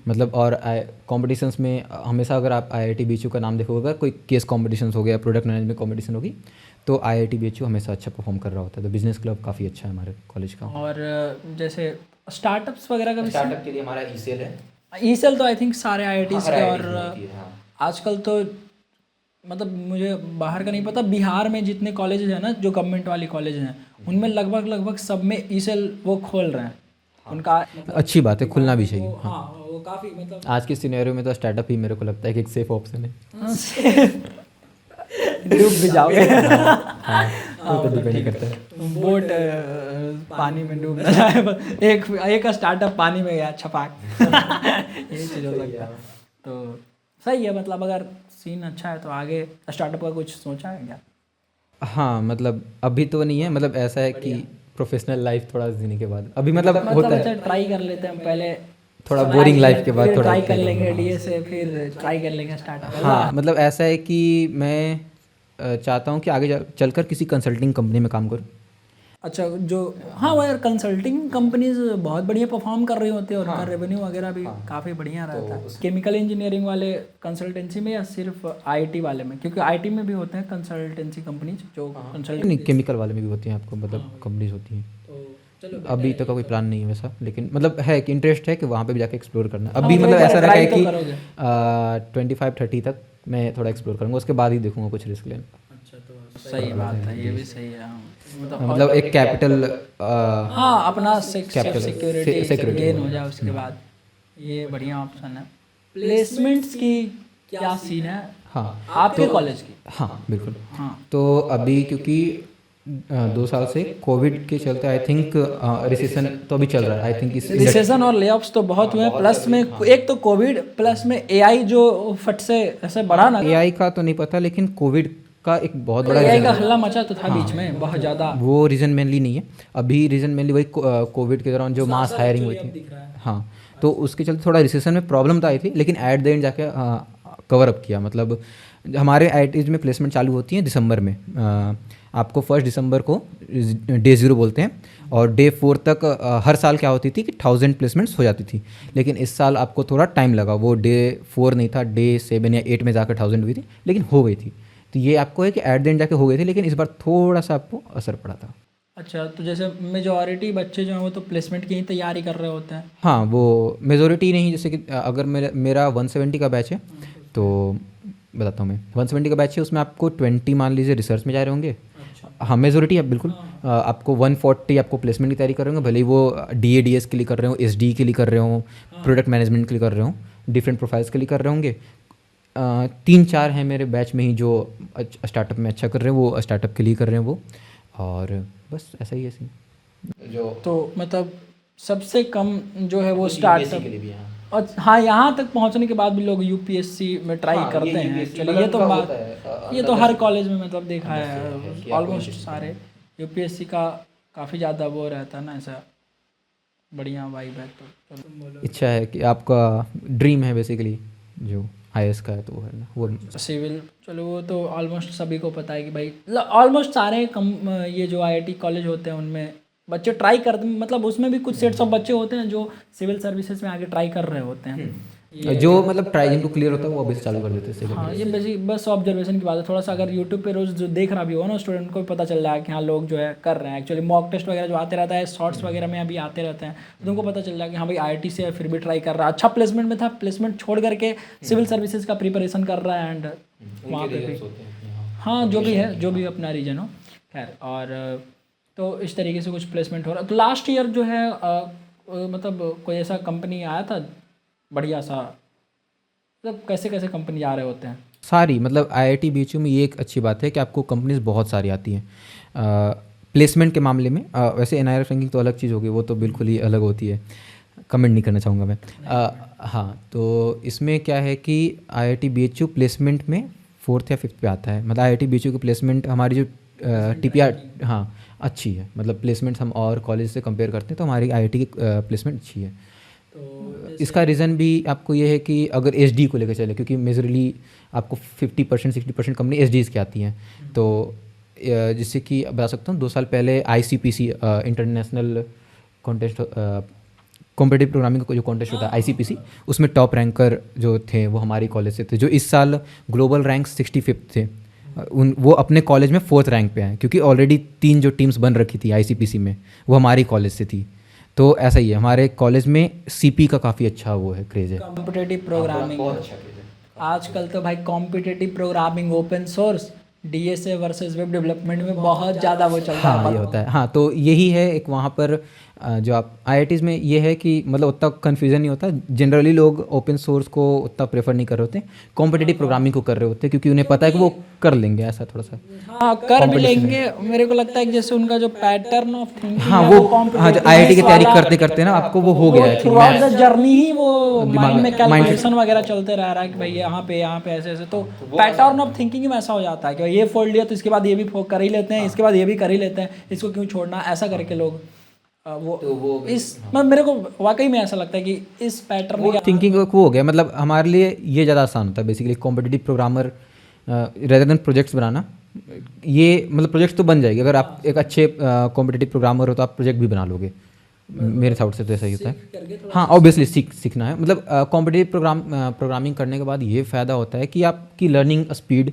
मतलब और कॉम्पिटिशन्स में हमेशा, अगर आप आईआईटी बीएचयू का नाम देखोगे, कोई केस कॉम्पिटिशन्स हो गया, प्रोडक्ट मैनेजमेंट कॉम्पिटिशन होगी, तो आईआईटी बीएचयू हमेशा अच्छा परफॉर्म कर रहा होता है। तो बिजनेस क्लब काफ़ी अच्छा है हमारे कॉलेज का। और जैसे स्टार्टअप्स वगैरह का भी स्टार्टअप के लिए हमारा ईसेल है। ईसेल तो आई थिंक सारे आईआईटीज़ के, और आजकल तो मतलब मुझे बाहर का नहीं पता, बिहार में जितने कॉलेजेस हैं ना, जो गवर्नमेंट वाली कॉलेज हैं, उनमें लगभग सब में ईसेल वो खोल रहे हैं। उनका अच्छी बात है, खुलना भी चाहिए। हाँ, वो काफ़ी मतलब आज के सिनेरियो में तो स्टार्टअप ही मेरे को लगता है कि एक सेफ ऑप्शन है। डूब भी जाओगे। हाँ, वो तो डिपेंड करता है। बोट पानी में डूब ना जाए, बस एक स्टार्टअप पानी में गया छपाक। यही चीज़ हो सकता है। तो सही है, मतलब अगर सीन अच्छा है तो आगे स्टार्टअप का कुछ सोचा है क्या? हाँ मतलब अभी तो नहीं है, मतलब ऐसा है कि प्रोफेशनल लाइफ थोड़ा जीने के बाद अभी मतलब होता अच्छा है ट्राई कर लेते हैं हम पहले, थोड़ा बोरिंग लाइफ के बाद फिर थोड़ा ट्राई कर लेंगे डीए से, फिर ट्राई कर लेंगे स्टार्टअप। हाँ मतलब ऐसा है कि मैं चाहता हूँ कि आगे चलकर किसी कंसल्टिंग कंपनी में काम करूँ। अच्छा, जो हाँ वो यार कंसल्टिंग कंपनीज बहुत बढ़िया परफॉर्म कर रही होती है और उनका रेवेन्यू वगैरह भी काफ़ी बढ़िया रहता है। केमिकल इंजीनियरिंग वाले कंसल्टेंसी में या सिर्फ आईटी वाले में? क्योंकि आईटी में भी होते हैं कंसल्टेंसी कंपनीज जो कंसल्ट। नहीं, केमिकल वाले में भी होती हैं आपको, मतलब कंपनीज होती हैं। चलो अभी तक का कोई प्लान नहीं है वैसा, लेकिन मतलब है कि इंटरेस्ट है कि वहाँ पे भी जाके एक्सप्लोर करना। अभी मतलब ऐसा रखा है कि 25-30 तक मैं थोड़ा एक्सप्लोर करूँगा, उसके बाद ही देखूंगा कुछ रिस्क लेना। अच्छा, तो सही बात है, ये भी सही है। मतलब एक कैपिटल, हाँ अपना Capital, सिक्योरिटी security गेन हो जाए उसके बाद, ये बढ़िया ऑप्शन है। प्लेसमेंट्स की क्या सीन है हाँ आपके कॉलेज की? हाँ बिल्कुल। हाँ तो अभी क्योंकि 2 साल से कोविड के चलते आई थिंक रिसेशन तो अभी चल रहा है। आई थिंक इस रिसेशन और लेऑफ्स तो बहुत हुए हैं, प्लस में एक तो कोविड, प्लस में एआई जो फट से ऐसे बढ़ा ना। एआई का तो नहीं पता, लेकिन कोविड का एक बहुत बड़ा एआई का रीजन हल्ला मचा तो था बीच में बहुत ज़्यादा। वो रीज़न मेनली नहीं है। अभी रीज़न मेनली वही कोविड के दौरान जो मास हायरिंग हुई थी, हाँ, तो उसके चलते थोड़ा रिसेशन में प्रॉब्लम तो आई थी, लेकिन एट द एंड जाके कवर अप किया। मतलब हमारे आईटीज में प्लेसमेंट चालू होती है दिसंबर में। आपको 1 दिसंबर को डे 0 बोलते हैं, और डे 4 तक हर साल क्या होती थी कि 1000 प्लेसमेंट्स हो जाती थी, लेकिन इस साल आपको थोड़ा टाइम लगा। वो डे 4 नहीं था, डे 7 या 8 में जाकर 1000 हुई थी, लेकिन हो गई थी। तो ये आपको है कि एट द एंड जाके हो गई थी, लेकिन इस बार थोड़ा सा आपको असर पड़ा था। अच्छा, तो जैसे मेजॉरिटी बच्चे जो हैं वो तो प्लेसमेंट की ही तैयारी कर रहे होते हैं। हाँ, वो मेजोरिटी नहीं, जैसे कि अगर मेरा 170 का बैच है, तो बताता हूँ मैं। 170 का बैच है, उसमें आपको 20 मान लीजिए रिसर्च में जा रहे होंगे। हाँ मेजोरिटी है बिल्कुल। आपको 140 आपको प्लेसमेंट की तैयारी कर रहे होंगे, भले ही वो DADS के लिए कर रहे हो, SD के लिए कर रहे हो, प्रोडक्ट मैनेजमेंट के लिए कर रहे हो, डिफरेंट प्रोफाइल्स के लिए कर रहे होंगे। 3-4 हैं मेरे बैच में ही जो स्टार्टअप में अच्छा कर रहे हैं, वो स्टार्टअप के लिए कर रहे हैं वो, और बस ऐसा ही है सीन। जो तो मतलब सबसे कम जो है वो स्टार्टअप के लिए भी, हाँ। और हाँ यहाँ तक पहुँचने के बाद भी लोग यूपीएससी में ट्राई हाँ, करते ये हैं। UPSC चलिए ये तो मतलब बात, होता है, ये तो हर कॉलेज में मतलब देखा है है कि आपको ऑलमोस्ट UPSC सारे। यूपीएससी का काफ़ी ज़्यादा वो रहता है ना, ऐसा बढ़िया वाइब है। तो तुम बोलो। इच्छा है कि आपका ड्रीम है बेसिकली जो IAS का है, तो वो है ना, वो सिविल, चलो वो तो ऑलमोस्ट सभी को पता है कि भाई ऑलमोस्ट सारे ये जो आईआईटी कॉलेज होते हैं उनमें बच्चे ट्राई करते, मतलब उसमें भी कुछ सेट्स ऑफ बच्चे होते हैं जो सिविल सर्विसेज में आगे ट्राई कर रहे होते हैं। जो मतलब ट्राई जिनको क्लियर होता है वो अभी से चालू कर देते हैं। हाँ ये बस ऑब्जर्वेशन की बात है। थोड़ा सा अगर यूट्यूब पे रोज जो देख रहा भी हो ना स्टूडेंट को भी पता चल रहा है कि हाँ लोग जो है कर रहे हैं। एक्चुअली मॉक टेस्ट वगैरह जो आते रहता है, शॉर्ट्स वगैरह में अभी आते रहते हैं, तो तुमको पता चल रहा है कि हाँ भाई आईआईटी से फिर भी ट्राई कर रहा है, अच्छा प्लेसमेंट में था, प्लेसमेंट छोड़ करके सिविल सर्विसेज का प्रिपरेशन कर रहा है। एंड वहाँ पे भी हाँ जो भी है, जो भी अपना रीजन हो, खैर। और तो इस तरीके से कुछ प्लेसमेंट हो रहा है। तो लास्ट ईयर जो है मतलब कोई ऐसा कंपनी आया था बढ़िया सा, मतलब कैसे कैसे कंपनी आ रहे होते हैं? सारी, मतलब IIT BHU में ये एक अच्छी बात है कि आपको कंपनीज बहुत सारी आती हैं प्लेसमेंट के मामले में। वैसे NIRF रैंकिंग तो अलग चीज़ होगी, वो तो बिल्कुल ही अलग होती है, कमेंट नहीं करना चाहूँगा मैं। हाँ, तो इसमें क्या है कि IIT BHU प्लेसमेंट में 4th या 5th पे आता है। मतलब IIT BHU की प्लेसमेंट हमारी जो TPR, हाँ अच्छी है। मतलब प्लेसमेंट हम और कॉलेज से कंपेयर करते हैं तो हमारी IIT की प्लेसमेंट अच्छी है। तो इसका रीज़न भी आपको ये है कि अगर SD को लेकर चले, क्योंकि मेजरली आपको 50% 60% कंपनी SDs की आती हैं। तो जिससे कि बता सकता हूँ 2 साल पहले ICPC international contest competitive programming का जो कॉन्टेस्ट होता है ICPC, उसमें टॉप रैंकर जो थे वो हमारी कॉलेज से थे। जो इस साल ग्लोबल रैंक 65th थे, वो अपने कॉलेज में 4th रैंक पे हैं, क्योंकि ऑलरेडी 3 जो टीम्स बन रखी थी ICPC में वो हमारी कॉलेज से थी। तो ऐसा ही है, हमारे कॉलेज में CP का काफ़ी अच्छा वो है, क्रेज़ है, कॉम्पिटिटिव प्रोग्रामिंग। बहुत अच्छा क्रेज़ है आजकल तो भाई competitive programming, open source, DSA versus web development में बहुत ज़्यादा वो चल रहा है। हाँ ये होता है। हाँ, तो यही है एक वहाँ पर जो आप IITs में ये है कि मतलब उतना कन्फ्यूज़न नहीं होता। जनरली लोग ओपन सोर्स को उतना प्रेफर नहीं कर रहे होते, कॉम्पिटिटिव प्रोग्रामिंग को कर रहे होते, क्योंकि उन्हें पता है कि वो कर लेंगे, ऐसा थोड़ा सा हाँ कर भी लेंगे। मेरे को लगता है कि जैसे उनका जो पैटर्न ऑफ थिंकिंग हाँ है वो वो हाँ जो कॉम्पिटिटिव IIT की तैयारी करते करते ना आपको वो हो गया है कि थ्रू आउट द जर्नी ही वो दिमाग माइंड में में कैलकुलेशन वगैरह चलते रह रहा है कि भाई यहाँ पे ऐसे ऐसे, तो पैटर्न ऑफ थिंकिंग में ऐसा हो जाता है कि ये फोल्ड लिया तो इसके बाद ये भी कर ही लेते हैं, इसके बाद ये भी कर ही लेते हैं, इसको क्यों छोड़ना, ऐसा करके लोग वो इस मतलब मेरे को वाकई में ऐसा लगता है कि इस पैटर्न थिंकिंग वो हो गया। मतलब हमारे लिए ये ज़्यादा आसान होता है basically competitive programmer rather than projects बनाना। ये मतलब प्रोजेक्ट्स तो बन जाएगी, अगर आप एक अच्छे कॉम्पिटिटिव प्रोग्रामर हो तो आप प्रोजेक्ट भी बना लोगे। मेरे थाउट से तो ऐसा ही होता है। हाँ ऑब्वियसली सीखना है। मतलब कॉम्पिटिटिव प्रोग्रामिंग करने के बाद ये फ़ायदा होता है कि आपकी लर्निंग स्पीड,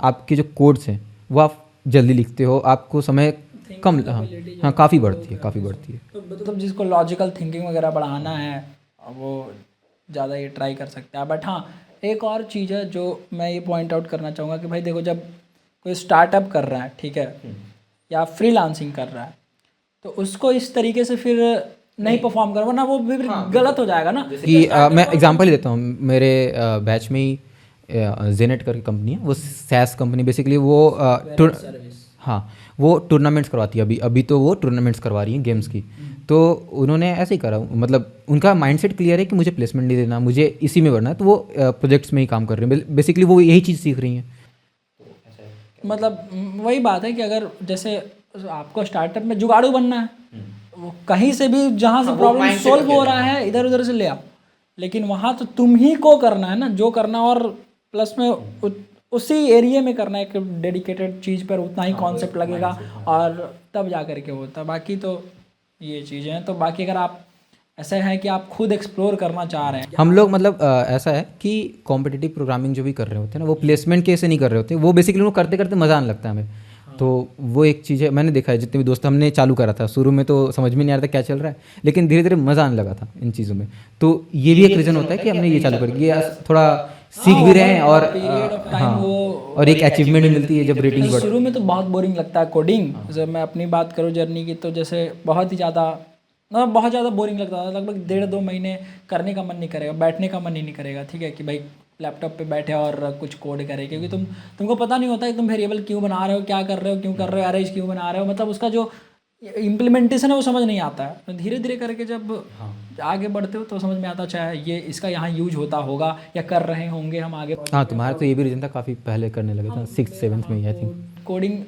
आपके जो कोड्स हैं वो आप जल्दी लिखते हो, आपको समय कम हाँ काफ़ी बढ़ती है। मतलब जिसको लॉजिकल थिंकिंग वगैरह बढ़ाना है वो ज़्यादा ये ट्राई कर सकता है। बट हाँ एक और चीज़ है जो मैं ये पॉइंट आउट करना चाहूँगा कि भाई देखो जब कोई स्टार्टअप कर रहा है, ठीक है, या फ्रीलांसिंग कर रहा है, तो उसको इस तरीके से फिर नहीं परफॉर्म कर, वरना वो भी फिर गलत हो जाएगा ना। कि मैं एग्जांपल ही देता हूँ। मेरे बैच में ही जेनेट करके कंपनी है, वो सैस कंपनी बेसिकली वो हाँ वो टूर्नामेंट्स करवाती है। अभी तो वो टूर्नामेंट्स करवा रही हैं गेम्स की। तो उन्होंने ऐसे ही करा, मतलब उनका माइंडसेट क्लियर है कि मुझे प्लेसमेंट नहीं देना, मुझे इसी में बढ़ना है, तो वो प्रोजेक्ट्स में ही काम कर रही हैं। बेसिकली वो यही चीज़ सीख रही हैं। मतलब वही बात है कि अगर जैसे आपको स्टार्टअप में जुगाड़ू बनना है, वो कहीं से भी जहाँ से प्रॉब्लम सोल्व हो रहा है इधर उधर से ले आओ, लेकिन वहाँ तो तुम ही को करना है ना जो करना, और प्लस में उसी एरिया में करना है, एक डेडिकेटेड चीज़ पर उतना ही कॉन्सेप्ट लगेगा और तब जा कर के होता है। बाकी तो ये चीज़ें हैं। तो बाकी अगर आप ऐसा है कि आप खुद एक्सप्लोर करना चाह रहे हैं, हम लोग मतलब ऐसा है कि कॉम्पिटिटिव प्रोग्रामिंग जो भी कर रहे होते हैं ना, वो प्लेसमेंट के से नहीं कर रहे होते, वो बेसिकली उनको करते करते मज़ा आने लगता है हमें। तो वो एक चीज़ है, मैंने देखा है जितने भी दोस्त हमने चालू करा था, शुरू में तो समझ में नहीं आ रहा था क्या चल रहा है, लेकिन धीरे धीरे मज़ा आने लगा था इन चीज़ों में। तो ये भी एक रीज़न होता है कि हमने ये चालू कर दिया, थोड़ा सीख भी रहे हैं और हाँ और एक अचीवमेंट भी मिलती है जब रेटिंग बढ़ती है। शुरू में तो बहुत बोरिंग लगता है कोडिंग। जब मैं अपनी बात करूँ जर्नी की, तो जैसे बहुत ही ज़्यादा मतलब बहुत ज़्यादा बोरिंग लगता था। लगभग 1.5-2 महीने करने का मन नहीं करेगा, बैठने का मन ही नहीं करेगा, ठीक है, कि भाई लैपटॉप पे बैठे और कुछ कोड करे, क्योंकि तुमको पता नहीं होता कि तुम वेरिएबल क्यों बना रहे हो, क्या कर रहे हो, क्यों कर रहे हो, अरेज क्यों बना रहे हो, मतलब उसका जो इम्प्लीमेंटेशन है वो समझ नहीं आता है। तो धीरे धीरे करके जब आगे बढ़ते हो तो समझ में आता, अच्छा ये इसका यहाँ यूज होता होगा या कर रहे होंगे हम आगे। हाँ तुम्हारा तो ये भी रीज़न था, काफ़ी पहले करने लगे थे 6th-7th में आई थिंक। कोडिंग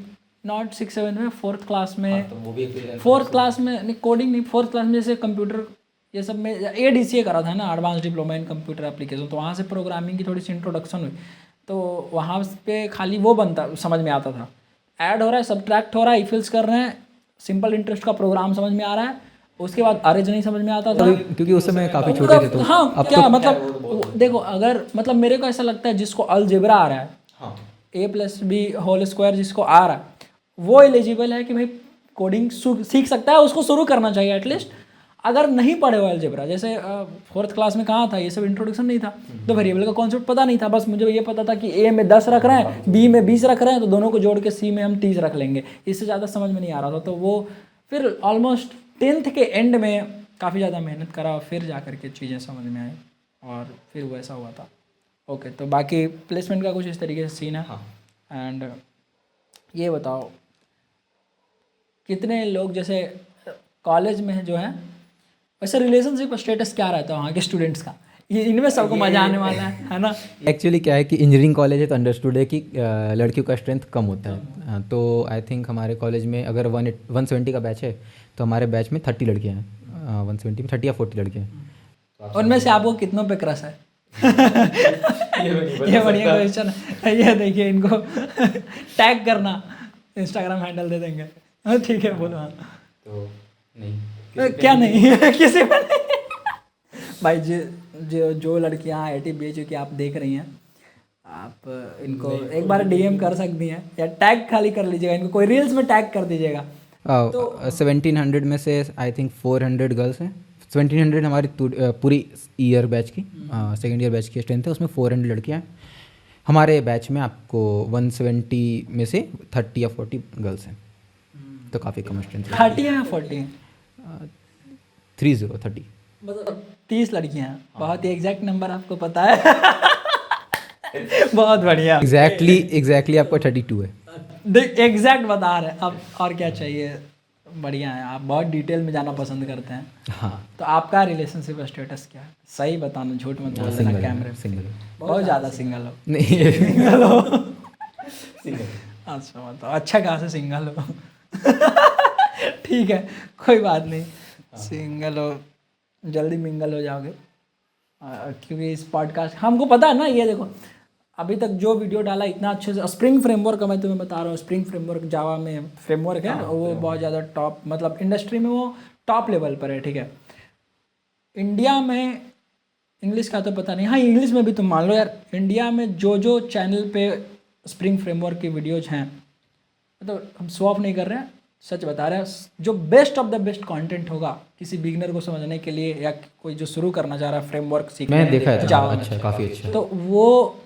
नॉट 6-7 में, 4th क्लास में, 4th क्लास में नहीं, कोडिंग नहीं, 4th क्लास में जैसे कंप्यूटर ये सब में ADCA करा था ना, advance diploma in computer application, तो वहाँ से प्रोग्रामिंग की थोड़ी सी इंट्रोडक्शन हुई। तो वहाँ पे खाली वो बनता समझ में आता था, ऐड हो रहा है, सब्ट्रैक्ट हो रहा है, इफिल्स कर रहे हैं, सिंपल इंटरेस्ट का प्रोग्राम समझ में आ रहा है। उसके बाद अरेज नहीं समझ में आता था, क्योंकि उस समय काफ़ी छोटे थे। तो हाँ अब क्या तो मतलब देखो, अगर मतलब मेरे को ऐसा लगता है जिसको अलजेब्रा आ रहा है, A+B² जिसको आ रहा है, वो एलिजिबल है कि भाई कोडिंग सीख सकता है, उसको शुरू करना चाहिए एटलीस्ट। अगर नहीं पढ़े हो अलजेब्रा, जैसे 4th क्लास में कहाँ था ये सब, इंट्रोडक्शन नहीं था, तो वेरिएबल का कॉन्सेप्ट पता नहीं था, बस मुझे ये पता था कि A में 10 रख रहे हैं, B में 20 रख रहे हैं, तो दोनों को जोड़ के C में हम 30 रख लेंगे, इससे ज़्यादा समझ में नहीं आ रहा था। तो वो फिर ऑलमोस्ट 10th के एंड में काफ़ी ज़्यादा मेहनत करा और फिर जा कर के चीज़ें समझ में आई और फिर वैसा हुआ था। ओके, तो बाकी प्लेसमेंट का कुछ इस तरीके से सीन है। एंड ये बताओ कितने लोग जैसे कॉलेज में जो है, वैसे रिलेशनशिप स्टेटस क्या रहता है वहाँ के स्टूडेंट्स का, ये इनमें सबको मजा आने वाला है ना। एक्चुअली क्या है कि इंजीनियरिंग कॉलेज है तो अंडरस्टूड है कि लड़कियों का स्ट्रेंथ कम होता है। तो आई थिंक हमारे कॉलेज में अगर 170 का बैच है तो हमारे बैच में 30 लड़कियाँ हैं, 170 में 30 या 40 लड़कियाँ हैं। उनमें से आपको कितनों पे क्रश है? ये बढ़िया क्वेश्चन है। ये देखिए, इनको टैग करना, इंस्टाग्राम हैंडल दे देंगे। हाँ ठीक है, बोलो। हाँ तो नहीं क्या नहीं किसी में नहीं भाई जो लड़कियाँ IIT BHU की आप देख रही हैं, आप इनको एक बार DM कर सकती हैं या टैग खाली कर लीजिएगा, इनको कोई रील्स में टैग कर दीजिएगा। तो 1700 में से आई थिंक 400 गर्ल्स हैं। 1700 हमारी पूरी ईयर बैच की, सेकेंड ईयर बैच की स्ट्रेंथ है, उसमें 400 लड़कियाँ हैं। हमारे बैच में आपको 170 में से 30 या 40 गर्ल्स हैं, तो काफ़ी कम स्ट्रेंथ है। 30 या 40? 30. मतलब 30 लड़कियां हैं, बहुत ही एग्जैक्ट नंबर आपको पता है। बहुत बढ़िया। एग्जैक्टली आपका 32 है। देख एग्जैक्ट बता रहे हैं, अब और क्या चाहिए। बढ़िया है, आप बहुत डिटेल में जाना पसंद करते हैं। हाँ, तो आपका रिलेशनशिप स्टेटस क्या है? सही बताना, झूठ मत बोल देना कैमरे पे। सिंगल बहुत ज़्यादा सिंगल हो? नहीं। सिंगल हो? सिंगल। अच्छा, मतलब अच्छा खासा सिंगल हो। ठीक है, कोई बात नहीं, सिंगल हो, जल्दी मिंगल हो जाओगे। क्योंकि इस पॉडकास्ट हमको पता है ना, ये देखो अभी तक जो वीडियो डाला इतना अच्छे से, स्प्रिंग फ्रेमवर्क का मैं तुम्हें बता रहा हूँ, स्प्रिंग फ्रेमवर्क जावा में फ्रेमवर्क है, वो बहुत ज़्यादा टॉप, मतलब इंडस्ट्री में वो टॉप लेवल पर है, ठीक है। इंडिया में इंग्लिश का तो पता नहीं, हाँ इंग्लिश में भी तुम मान लो यार, इंडिया में जो चैनल पे स्प्रिंग फ्रेमवर्क की वीडियोज हैं, मतलब हम शो ऑफ नहीं कर रहे हैं, सच बता रहे हैं, जो best of the best content होगा किसी बिगनर को समझने के लिए, या कोई जो शुरू करना चाह रहा है फ्रेमवर्क सीखने, मैंने देखा है जावा, अच्छा, काफ़ी अच्छा, तो वो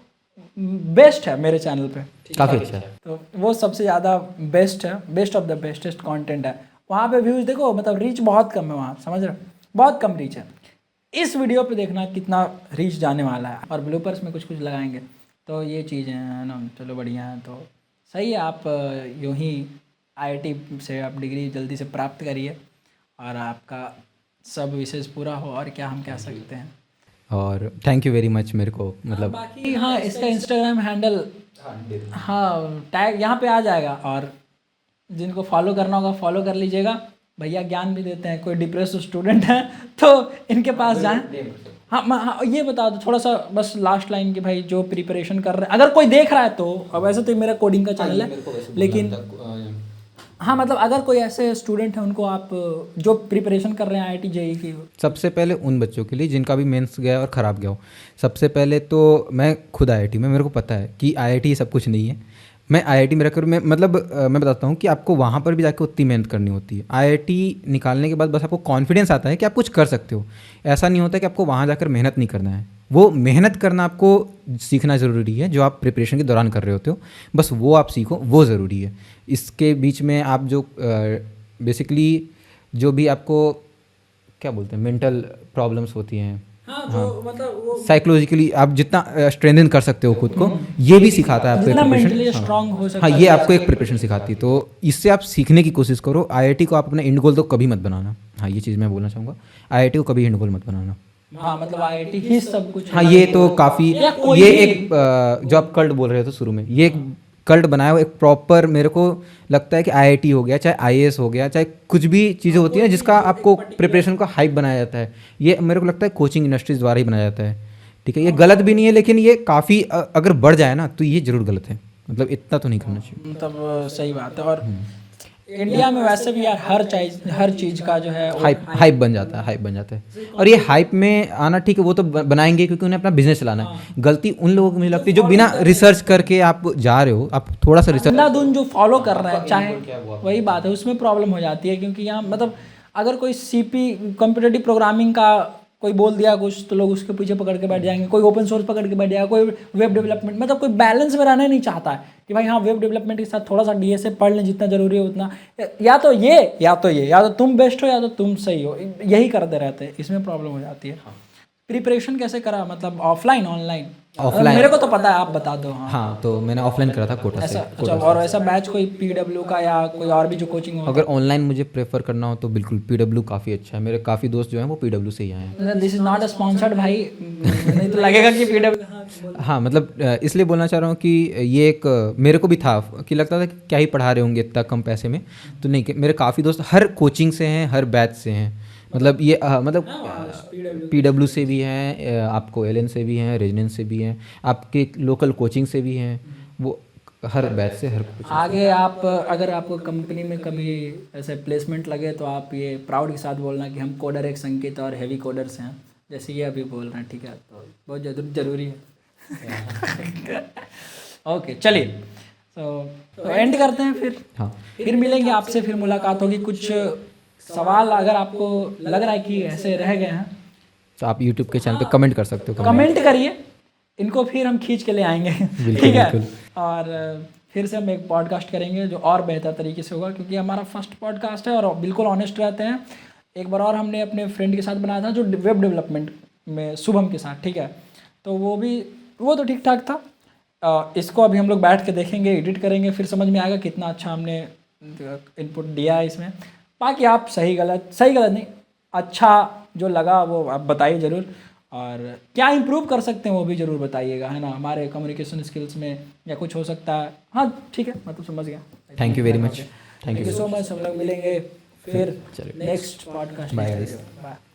बेस्ट है मेरे चैनल पे, काफ़ी अच्छा है। तो वो सबसे ज़्यादा बेस्ट है, best of the bestest content है। वहाँ पे व्यूज़ देखो, मतलब रीच बहुत कम है वहाँ, समझ रहे हो, बहुत कम रीच है। इस वीडियो पे देखना कितना रीच जाने वाला है, और ब्लूपर्स में कुछ कुछ लगाएंगे, तो ये चीज़ें हैं ना। चलो बढ़िया है, तो सही है, आप यूँ ही IIT से आप डिग्री जल्दी से प्राप्त करिए, और आपका सब विशेष पूरा हो, और क्या हम कह सकते हैं। और थैंक यू वेरी मच मेरे को, मतलब बाकी हाँ, इसका इंस्टाग्राम हैंडल हाँ टैग यहाँ पे आ जाएगा, और जिनको फॉलो करना होगा फॉलो कर लीजिएगा। भैया ज्ञान भी देते हैं, कोई डिप्रेस स्टूडेंट है तो इनके पास जाएं। हाँ, ये बता दो थोड़ा सा बस लास्ट लाइन की, भाई जो प्रिपरेशन कर रहे हैं, अगर कोई देख रहा है तो, अब वैसे तो मेरा कोडिंग का चैनल है, लेकिन हाँ मतलब अगर कोई ऐसे स्टूडेंट है, उनको आप जो प्रिपरेशन कर रहे हैं IIT JEE की, सबसे पहले उन बच्चों के लिए जिनका भी मेंस गया और ख़राब गया हो, सबसे पहले तो मैं खुद IIT में, मेरे को पता है कि IIT सब कुछ नहीं है। मैं IIT में रखकर मैं मैं बताता हूँ कि आपको वहाँ पर भी जाकर उतनी मेहनत करनी होती है। IIT निकालने के बाद बस आपको कॉन्फिडेंस आता है कि आप कुछ कर सकते हो। ऐसा नहीं होता कि आपको वहाँ जाकर मेहनत नहीं करना है, वो मेहनत करना आपको सीखना ज़रूरी है, जो आप प्रिपरेशन के दौरान कर रहे होते हो, बस वो आप सीखो, वो ज़रूरी है। इसके बीच में आप जो बेसिकली जो भी आपको क्या बोलते हैं मेंटल प्रॉब्लम्स होती हैं, हाँ जो मतलब वो साइकोलॉजिकली आप जितना स्ट्रेंथन कर सकते हो खुद को, ये भी सिखाता है आपको जितना प्रिपरेशन। मेंटली स्ट्रांग हो सकता हाँ, है। ये आपको एक प्रिपरेशन सिखाती है, तो इससे आप सीखने की कोशिश करो। IIT को आप अपना एंड गोल तो कभी मत बनाना। हाँ, ये चीज़ मैं बोलना चाहूँगा, IIT को कभी एंड गोल मत बनाना। हाँ मतलब IIT ही सब कुछ हाँ, है। ये तो काफ़ी, या कोई ये भी- एक जो आप कल्ट बोल रहे थे शुरू में, ये एक कल्ट बनाया हुआ एक प्रॉपर, मेरे को लगता है कि IIT हो गया, चाहे IAS हो गया, चाहे कुछ भी चीज़ें होती हैं जिसका आपको प्रिपरेशन का हाइप बनाया जाता है, ये मेरे को लगता है कोचिंग इंडस्ट्रीज द्वारा ही बनाया जाता है। ठीक है, ये गलत भी नहीं है, लेकिन ये काफ़ी अगर बढ़ जाए ना तो ये ज़रूर गलत है, मतलब इतना तो नहीं करना चाहिए। मतलब सही बात है। और इंडिया में वैसे भी यार हर चीज़ का जो है वो हाइप बन जाता है, हाइप बन जाता है। और ये हाइप में आना ठीक है, वो तो बनाएंगे क्योंकि उन्हें अपना बिजनेस चलाना है। गलती उन लोगों को मुझे लगती है जो बिना रिसर्च करके आप जा रहे हो, आप थोड़ा सा रिसर्च, अंधाधुन जो फॉलो कर रहा है, चाहे वही बात है, उसमें प्रॉब्लम हो जाती है। क्योंकि यहाँ मतलब अगर कोई CP कॉम्पिटिटिव प्रोग्रामिंग का कोई बोल दिया कुछ, तो लोग उसके पीछे पकड़ के बैठ जाएंगे, कोई ओपन सोर्स पकड़ के बैठ जाएगा, कोई वेब डेवलपमेंट, मतलब कोई बैलेंस में रहना नहीं चाहता है कि भाई हाँ वेब डेवलपमेंट के साथ थोड़ा सा DSA पढ़ लें, जितना जरूरी है उतना, या तो ये या तो ये, या तो तुम बेस्ट हो या तो तुम सही हो, यही करते रहते हैं, इसमें प्रॉब्लम हो जाती है। प्रिपरेशन कैसे करा, मतलब ऑफलाइन ऑनलाइन? ऑफलाइन मेरे को तो पता है, आप बता दो। हाँ हाँ, तो मैंने ऑफलाइन करा था कोटा से। अच्छा, और ऐसा बैच कोई PW का या कोई और भी जो कोचिंग हो? अगर ऑनलाइन मुझे प्रेफर करना हो तो बिल्कुल PW काफ़ी अच्छा है। मेरे काफ़ी दोस्त जो हैं वो PW से ही आए हैं। दिस इज नॉट स्पॉन्सर्ड भाई, नहीं तो लगेगा कि PW। हाँ, मतलब इसलिए बोलना चाह रहा हूँ कि ये एक मेरे को भी था कि लगता था कि क्या ही पढ़ा रहे होंगे इतना कम पैसे में, तो नहीं, कि मेरे काफ़ी दोस्त हर कोचिंग से हैं, हर बैच से हैं, मतलब ये PW से भी हैं, आपको LN से भी हैं, रेजिडेंस से भी हैं, आपके लोकल कोचिंग से भी हैं, वो हर बैच से हर कुछ। आगे आप अगर आपको कंपनी में कभी ऐसे प्लेसमेंट लगे तो आप ये प्राउड के साथ बोलना कि हम कोडर एक संकेत और हैवी कोडर्स हैं, जैसे ये अभी बोल रहे हैं, ठीक है, तो बहुत ज़रूरी है। ओके चलिए, तो एंड करते हैं फिर। हाँ, फिर मिलेंगे आपसे, फिर मुलाकात होगी। कुछ सवाल अगर आपको लग रहा है कि ऐसे रह गए हैं तो आप यूट्यूब के चैनल पे कमेंट कर सकते हो, कमेंट करिए, इनको फिर हम खींच के ले आएंगे। ठीक है, बिल्कुल। और फिर से हम एक पॉडकास्ट करेंगे जो और बेहतर तरीके से होगा, क्योंकि हमारा फर्स्ट पॉडकास्ट है और बिल्कुल ऑनेस्ट रहते हैं। एक बार और हमने अपने फ्रेंड के साथ बनाया था जो वेब डेवलपमेंट में, शुभम के साथ, ठीक है। तो वो तो ठीक ठाक था। इसको अभी हम लोग बैठ के देखेंगे, एडिट करेंगे, फिर समझ में आएगा कितना अच्छा हमने इनपुट दिया है इसमें। बाकी आप सही गलत नहीं, अच्छा जो लगा वो आप बताइए ज़रूर, और क्या इंप्रूव कर सकते हैं वो भी ज़रूर बताइएगा, है ना, हमारे कम्युनिकेशन स्किल्स में या कुछ हो सकता है। हाँ ठीक है, मैं तो समझ गया। Thank you very much. Thank you so much. हम लोग मिलेंगे फिर चलिए, next podcast. Bye guys. Bye.